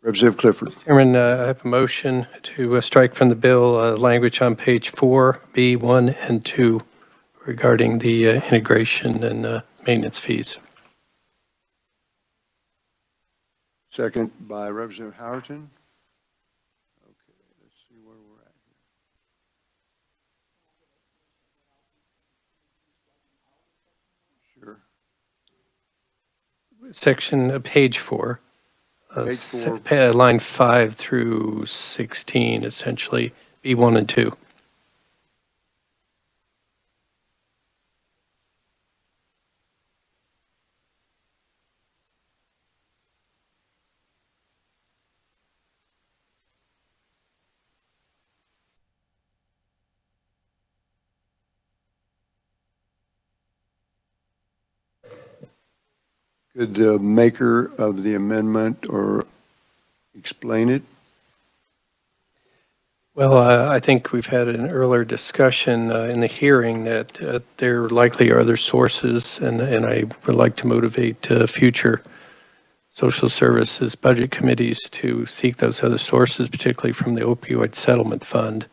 Representative Clifford. Chairman, I have a motion to strike from the bill language on page 4, B1 and 2 regarding the integration and maintenance fees. Second by Representative Howerton. Okay, let's see where we're at here. Sure. Section, page 4. Page 4. Line 5 through 16, essentially, B1 and 2. Could the maker of the amendment or explain it? Well, I think we've had an earlier discussion in the hearing that there likely are other sources, and I would like to motivate future social services budget committees to seek those other sources, particularly from the opioid settlement fund.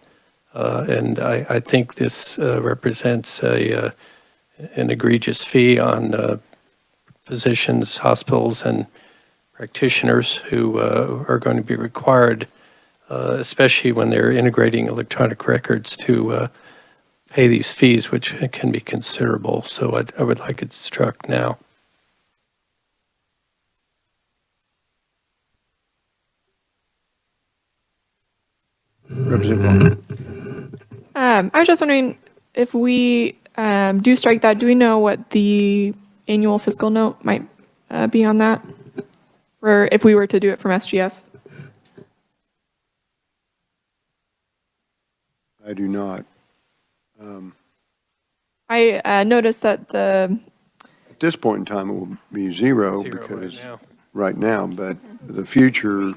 And I think this represents an egregious fee on physicians, hospitals, and practitioners who are going to be required, especially when they're integrating electronic records, to pay these fees, which can be considerable. So I would like it struck now. Representative Vaughn. I was just wondering if we do strike that, do we know what the annual fiscal note might be on that? Or if we were to do it from SGF? I do not. I noticed that the, At this point in time, it will be zero because right now, but the future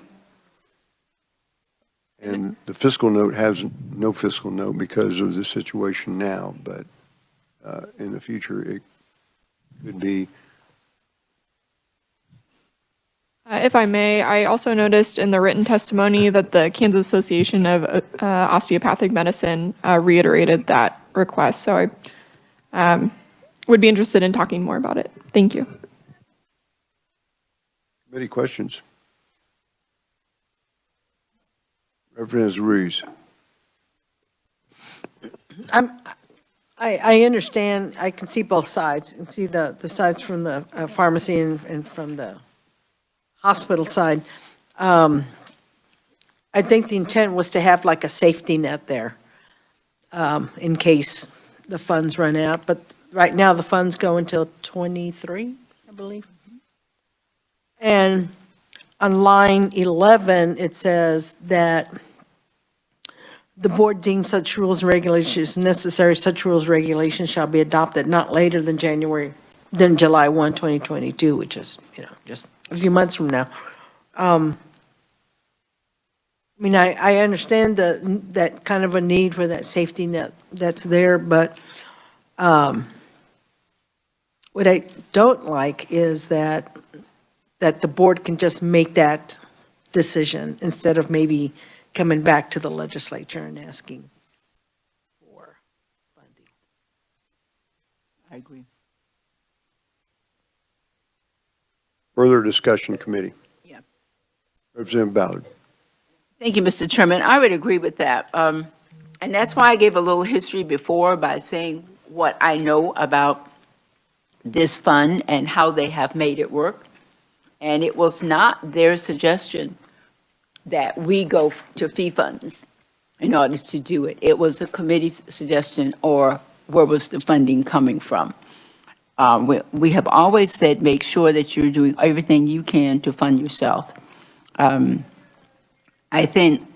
and the fiscal note has no fiscal note because of the situation now, but in the future, it could be. if I may, I also noticed in the written testimony that the Kansas Association of Osteopathic Medicine reiterated that request. So I would be interested in talking more about it. Thank you. Committee questions? Representative Ruiz. I understand, I can see both sides, and see the sides from the pharmacy and from the hospital side. I think the intent was to have like a safety net there in case the funds run out, but right now the funds go until 23, I believe. And on line 11, it says that the board deems such rules and regulations necessary. Such rules and regulations shall be adopted not later than July 1, 2022, which is, just a few months from now. I mean, I understand that kind of a need for that safety net that's there, but what I don't like is that the board can just make that decision instead of maybe coming back to the legislature and asking for funding. I agree. Further discussion, committee. Yeah. Representative Ballard. Thank you, Mr. Chairman. I would agree with that. And that's why I gave a little history before by saying what I know about this fund and how they have made it work. And it was not their suggestion that we go to fee funds in order to do it. It was the committee's suggestion, or where was the funding coming from? We have always said, make sure that you're doing everything you can to fund yourself. I think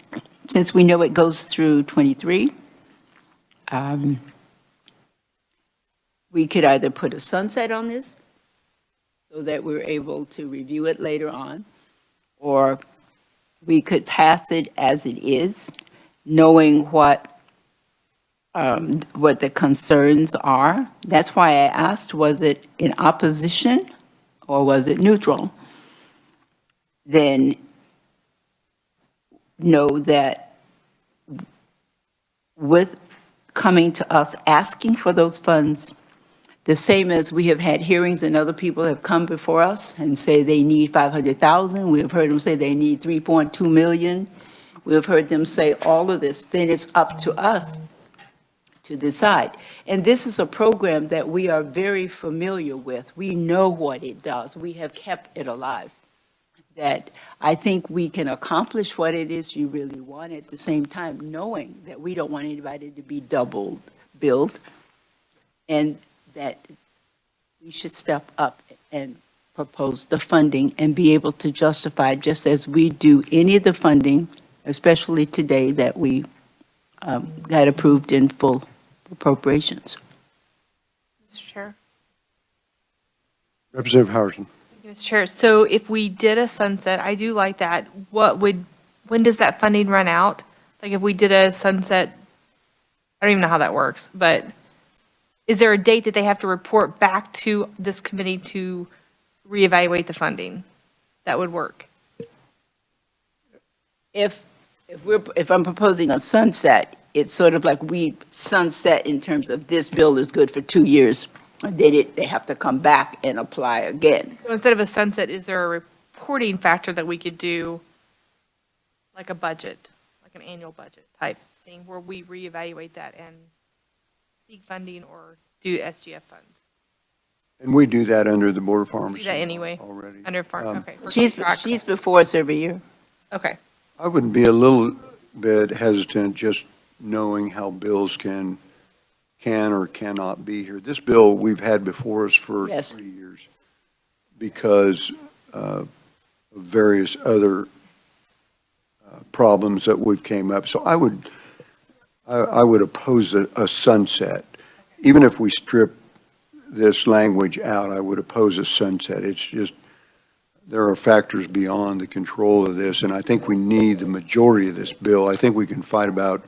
since we know it goes through 23, we could either put a sunset on this so that we're able to review it later on, or we could pass it as it is, knowing what the concerns are. That's why I asked, was it in opposition or was it neutral? Then know that with coming to us asking for those funds, the same as we have had hearings and other people have come before us and say they need 500,000. We have heard them say they need 3.2 million. We have heard them say all of this. Then it's up to us to decide. And this is a program that we are very familiar with. We know what it does. We have kept it alive. That I think we can accomplish what it is you really want at the same time, knowing that we don't want anybody to be double billed, and that we should step up and propose the funding and be able to justify, just as we do any of the funding, especially today that we got approved in full appropriations. Mr. Chair. Representative Howerton. Thank you, Mr. Chair, so if we did a sunset, I do like that, when does that funding run out? Like if we did a sunset, I don't even know how that works, but is there a date that they have to report back to this committee to reevaluate the funding? That would work. If I'm proposing a sunset, it's sort of like we sunset in terms of this bill is good for 2 years. And then they have to come back and apply again. So instead of a sunset, is there a reporting factor that we could do, like a budget, like an annual budget type thing, where we reevaluate that and seek funding or do SGF funds? And we do that under the Board of Do Pharmacy. that anyway, Already. under farm, okay. for She's contracts. before us every year. Okay. I would be a little bit hesitant just knowing how bills can or cannot be here. This bill we've had before us for Yes. 3 years because of various other problems that we've came up. So I would oppose a sunset. Even if we strip this language out, I would oppose a sunset. It's just, there are factors beyond the control of this, and I think we need the majority of this bill. I think we can fight about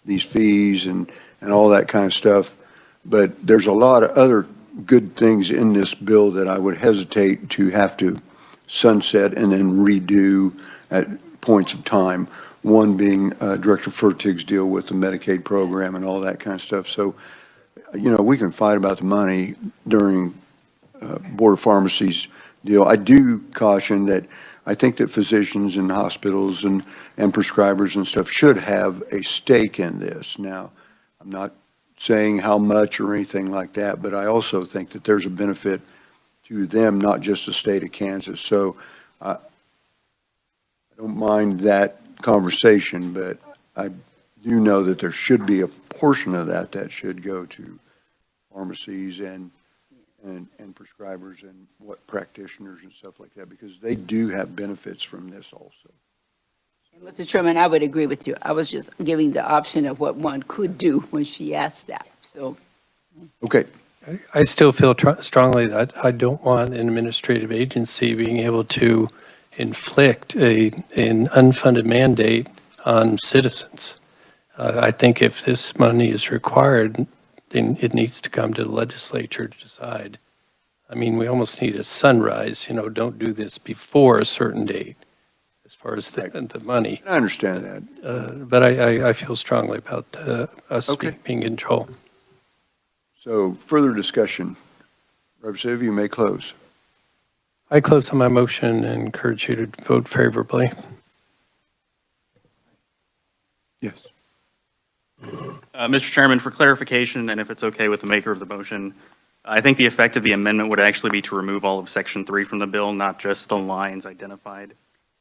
these fees and all that kind of stuff, but there's a lot of other good things in this bill that I would hesitate to have to sunset and then redo at points of time. One being Director Fertig's deal with the Medicaid program and all that kind of stuff. So, we can fight about the money during Board of Pharmacy's deal. I do caution that I think that physicians and hospitals and prescribers and stuff should have a stake in this. Now, I'm not saying how much or anything like that, but I also think that there's a benefit to them, not just the state of Kansas. So I don't mind that conversation, but I do know that there should be a portion of that should go to pharmacies and prescribers and what practitioners and stuff like that, because they do have benefits from this also. And Mr. Chairman, I would agree with you. I was just giving the option of what one could do when she asked that, so. Okay, I still feel strongly that I don't want an administrative agency being able to inflict an unfunded mandate on citizens. I think if this money is required, then it needs to come to the legislature to decide. I mean, we almost need a sunrise, don't do this before a certain date as far as the money. I understand that. But I feel strongly about us Okay. being in control. So further discussion. Representative, you may close. I close on my motion and encourage you to vote favorably. Yes. Mr. Chairman, for clarification, and if it's okay with the maker of the motion, I think the effect of the amendment would actually be to remove all of Section 3 from the bill, not just the lines identified.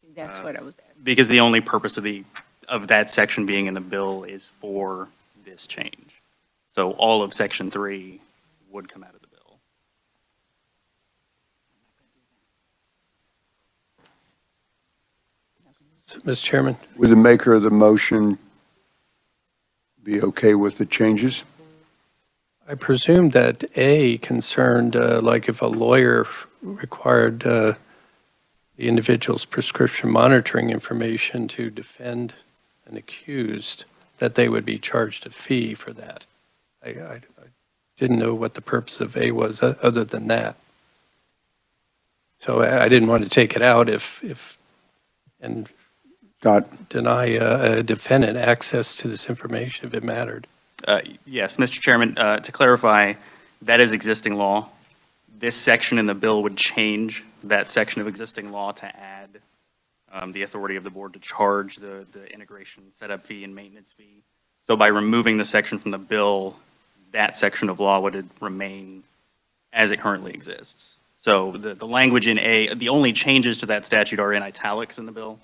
See, that's what I was asking. Because the only purpose of that section being in the bill is for this change. So all of Section 3 would come out of the bill. Mr. Chairman? Would the maker of the motion be okay with the changes? I presume that A concerned, like if a lawyer required the individual's prescription monitoring information to defend an accused, that they would be charged a fee for that. I didn't know what the purpose of A was other than that. So I didn't want to take it out and deny a defendant access to this information if it mattered. Yes, Mr. Chairman, to clarify, that is existing law. This section in the bill would change that section of existing law to add the authority of the board to charge the integration setup fee and maintenance fee. So by removing the section from the bill, that section of law would remain as it currently exists. So the language in A, the only changes to that statute are in italics in the bill.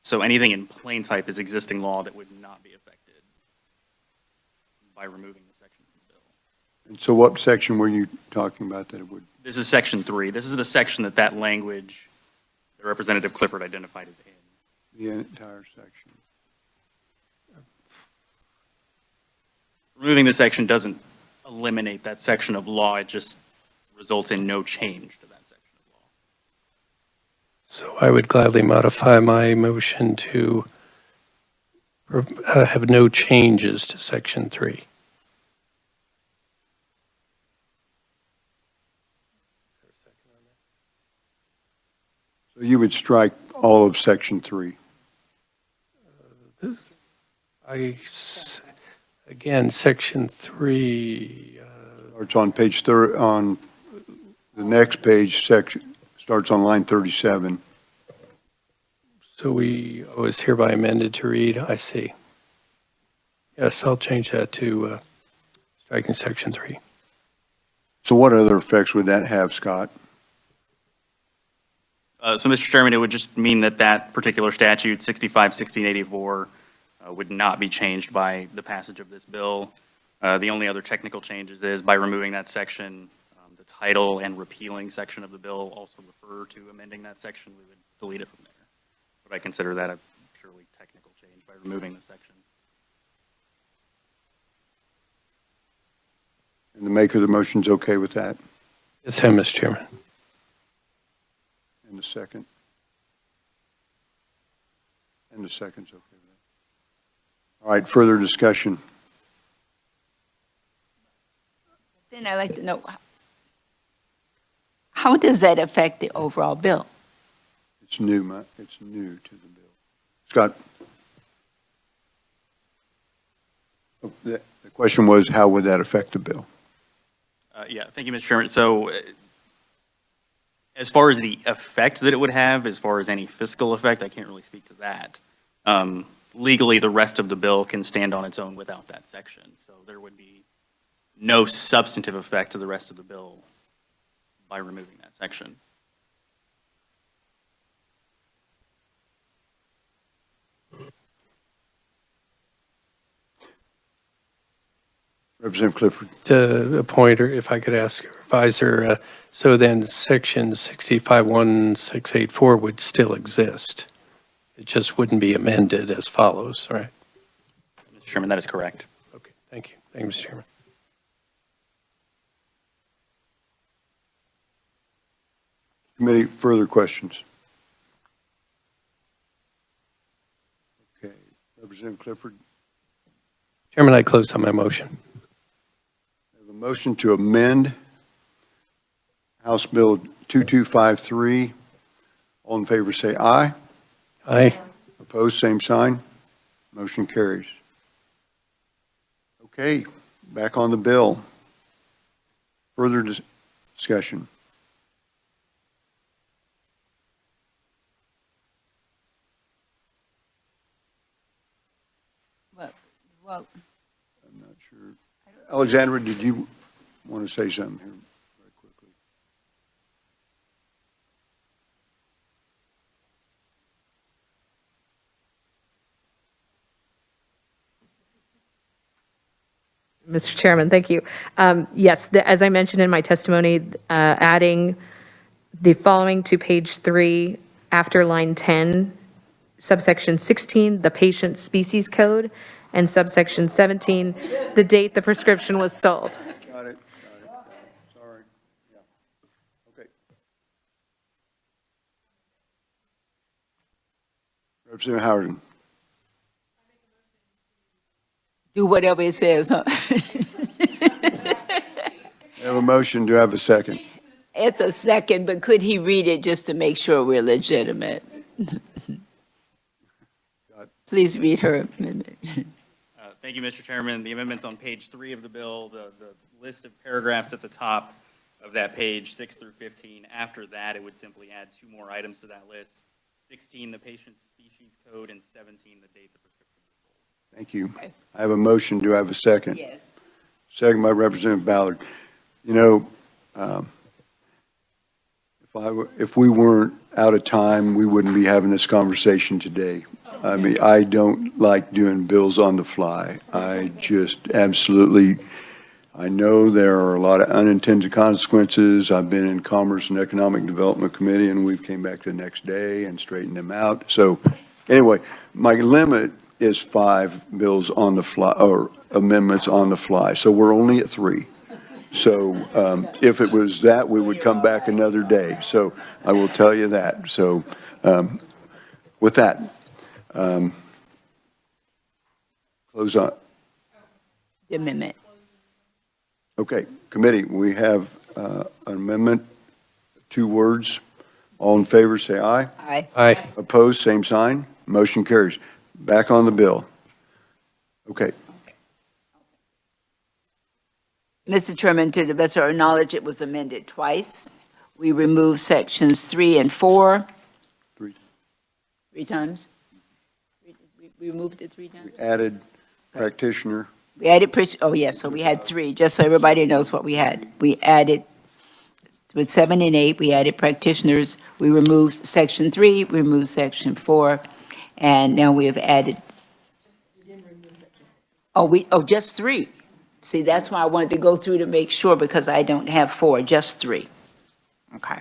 So anything in plain type is existing law that would not be affected by removing the section from the bill. And so what section were you talking about that it would? This is Section 3. This is the section that language that Representative Clifford identified as in. The entire section. Removing the section doesn't eliminate that section of law. It just results in no change to that section of So I would gladly modify my motion to have no changes to Section 3. So you would strike all of Section 3. Again, Section 3, Starts on page 30, on the next page, section, starts on line 37. so it's hereby amended to read, I see. Yes, I'll change that to striking Section 3. So what other effects would that have, Scott? So, Mr. Chairman, it would just mean that that particular statute, 65-1684, would not be changed by the passage of this bill. The only other technical changes is by removing that section, the title and repealing section of the bill also refer to amending that section. We would delete it from there. But I consider that a purely technical change by removing the section. And the maker of the motion's okay with that? Yes, Mr. Chairman. And the second? And the second's okay with that. All right, further discussion. Then I'd like to know, how does that affect the overall bill? It's new, it's new to the bill. Scott? Oh, the question was, how would that affect the bill? Yeah, thank you, Mr. Chairman. So as far as the effect that it would have, as far as any fiscal effect, I can't really speak to that. Legally, the rest of the bill can stand on its own without that section. So there would be no substantive effect to the rest of the bill by removing that section. Representative Clifford. A pointer, if I could ask your advisor, so then Section 651684 would still exist. It just wouldn't be amended as follows, right? Mr. Chairman, that is correct. Okay, thank you. Thank you, Mr. Chairman. Committee, further questions? Okay, Representative Clifford. Chairman, I close on my motion. I have a motion to amend House Bill 2253. All in favor say aye. Aye. Opposed, same sign. Motion carries. Okay, back on the bill. Further discussion. Well, I'm not sure. Alexandra, did you want to say something here very quickly? Mr. Chairman, thank you. Yes, as I mentioned in my testimony, adding the following to page 3 after line 10, subsection 16, the patient species code, and subsection 17, the date the prescription was sold. Got it. Sorry. Yeah. Okay. Representative Howard. do whatever it says, huh? I have a motion. Do I have a second? It's a second, but could he read it just to make sure we're legitimate? Please read her amendment. Thank you, Mr. Chairman. The amendment's on page 3 of the bill. The list of paragraphs at the top of that page, 6 through 15. After that, it would simply add 2 more items to that list. 16, the patient's species code, and 17, the date the prescription was sold. Thank you. I have a motion. Do I have a second? Yes. Second by Representative Ballard. You know, if we weren't out of time, we wouldn't be having this conversation today. I mean, I don't like doing bills on the fly. I just absolutely, I know there are a lot of unintended consequences. I've been in Commerce and Economic Development Committee, and we've came back the next day and straightened them out. So anyway, my limit is 5 bills on the fly, or amendments on the fly. So we're only at 3. So if it was that, we would come back another day. So I will tell you that. So with that, close on. The amendment. Okay, committee, we have an amendment, 2 words. All in favor, say aye. Aye. Aye. Opposed, same sign. Motion carries. Back on the bill. Okay. Mr. Chairman, to the best of our knowledge, it was amended twice. We removed sections 3 and 4. Three. 3 times? We removed it 3 times? Added practitioner. We added, oh, yes, so we had 3, just so everybody knows what we had. We added, with 7 and 8, we added practitioners. We removed section 3, we removed section 4, and now we have added. Just 3. See, that's why I wanted to go through to make sure, because I don't have 4, just 3. Okay.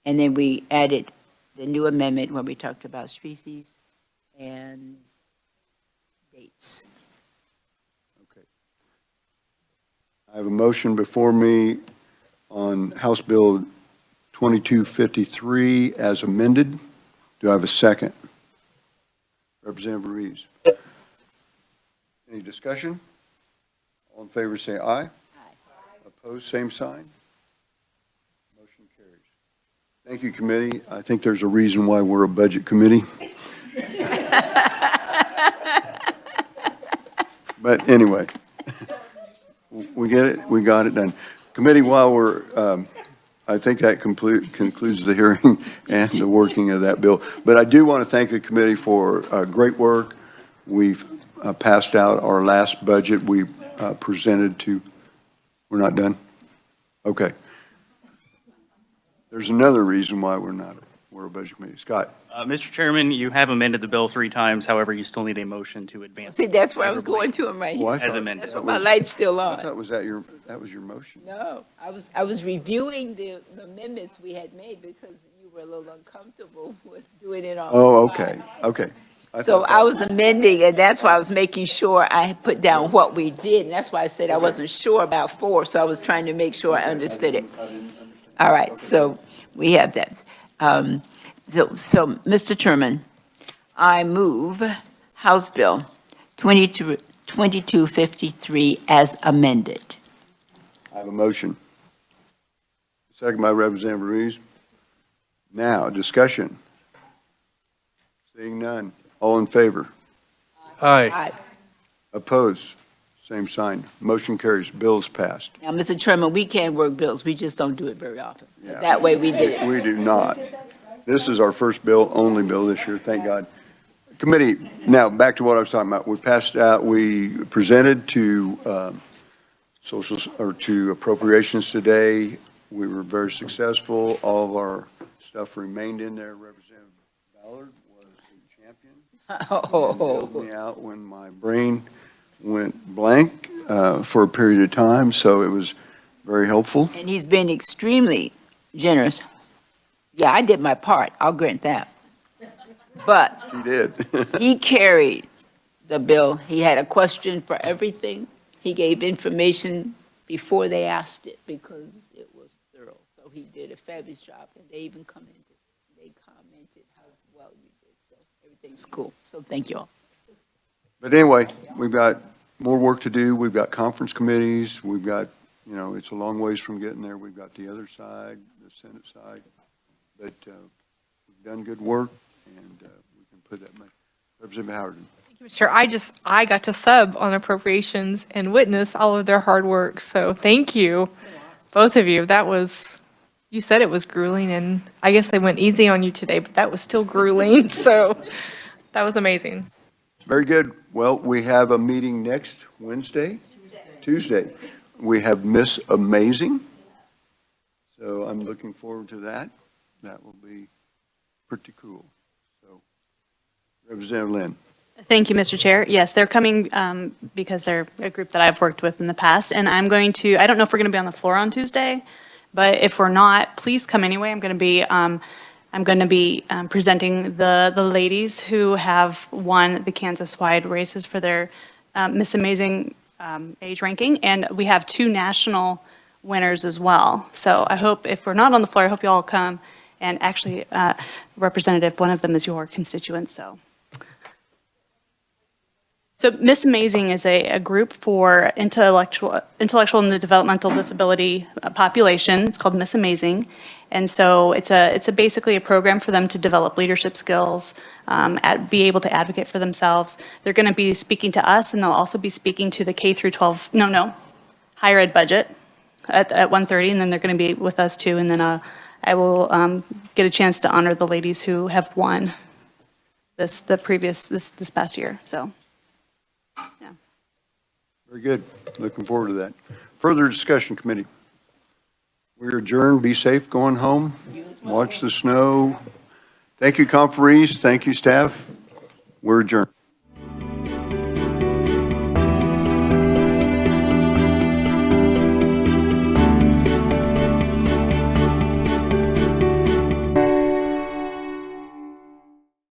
And then we added the new amendment where we talked about species and dates. I have a motion before me on House Bill 2253 as amended. Do I have a second? Representative Reeves. Any discussion? All in favor say aye. Aye. Opposed, same sign. Motion carries. Thank you, committee. I think there's a reason why we're a budget committee. But anyway. We get it, we got it done. Committee, while we're, I think that concludes the hearing and the working of that bill. But I do want to thank the committee for great work. We've passed out our last budget we presented to, we're not done? Okay. There's another reason why we're a budget committee. Scott? Mr. Chairman, you have amended the bill 3 times. However, you still need a motion to advance. See, that's where I was going to, right Well, I here. As thought- amended. That's why my light's still I on. thought that was your motion. No, I was reviewing the amendments we had made because you were a little uncomfortable with doing it on. Oh, the fly. okay. So thought I was amending, and that's why I was making sure I had put down what we did, and that's why I said I wasn't sure about 4, so I was trying to make sure I understood it. All right, so we have that. So, Mr. Chairman, I move House Bill 2253 as amended. I have a motion. Second by Representative Reeves. Now, discussion. Seeing none. All in favor? Aye. Aye. Opposed? Same sign. Motion carries. Bill is passed. Now, Mr. Chairman, we can work bills, we just don't do it very often. Yeah. That way we did it. We do not. This is our first bill, only bill this year, thank God. Committee, now, back to what I was talking about. We passed out, we presented to to appropriations today. We were very successful. All of our stuff remained in there. Representative Ballard was the champion. Bailed me out when my brain went blank for a period of time, so it was very helpful. And he's been extremely generous. Yeah, I did my part, I'll grant that. But She did. he carried the bill. He had a question for everything. He gave information before they asked it because it was thorough. So he did a fabulous job, and they even commented. They commented how well you did, so everything's cool. So thank you all. But anyway, we've got more work to do. We've got conference committees. We've got, it's a long ways from getting there. We've got the other side, the Senate side. But we've done good work, and we can put that much. Representative Howard. Sure, I got to sub on appropriations and witness all of their hard work, so thank you, both of you. You said it was grueling, and I guess they went easy on you today, but that was still grueling, so that was amazing. Very good. Well, we have a meeting next Wednesday? Tuesday. We have Miss Amazing, so I'm looking forward to that. That will be pretty cool. So, Representative Lynn. Thank you, Mr. Chair. Yes, they're coming because they're a group that I've worked with in the past, and I don't know if we're going to be on the floor on Tuesday, but if we're not, please come anyway. I'm going to be presenting the ladies who have won the Kansas-wide races for their Miss Amazing age ranking, and we have 2 national winners as well. So I hope, if we're not on the floor, I hope you all come, and actually, Representative, one of them is your constituent, so. So Miss Amazing is a group for intellectual and developmental disability population. It's called Miss Amazing. And so it's basically a program for them to develop leadership skills, be able to advocate for themselves. They're going to be speaking to us, and they'll also be speaking to the K through 12, higher ed budget at 1:30, and then they're going to be with us too. And then I will get a chance to honor the ladies who have won this past year. So. Very good. Looking forward to that. Further discussion, committee. We're adjourned. Be safe going home. Watch the snow. Thank you, conferees. Thank you, staff. We're adjourned.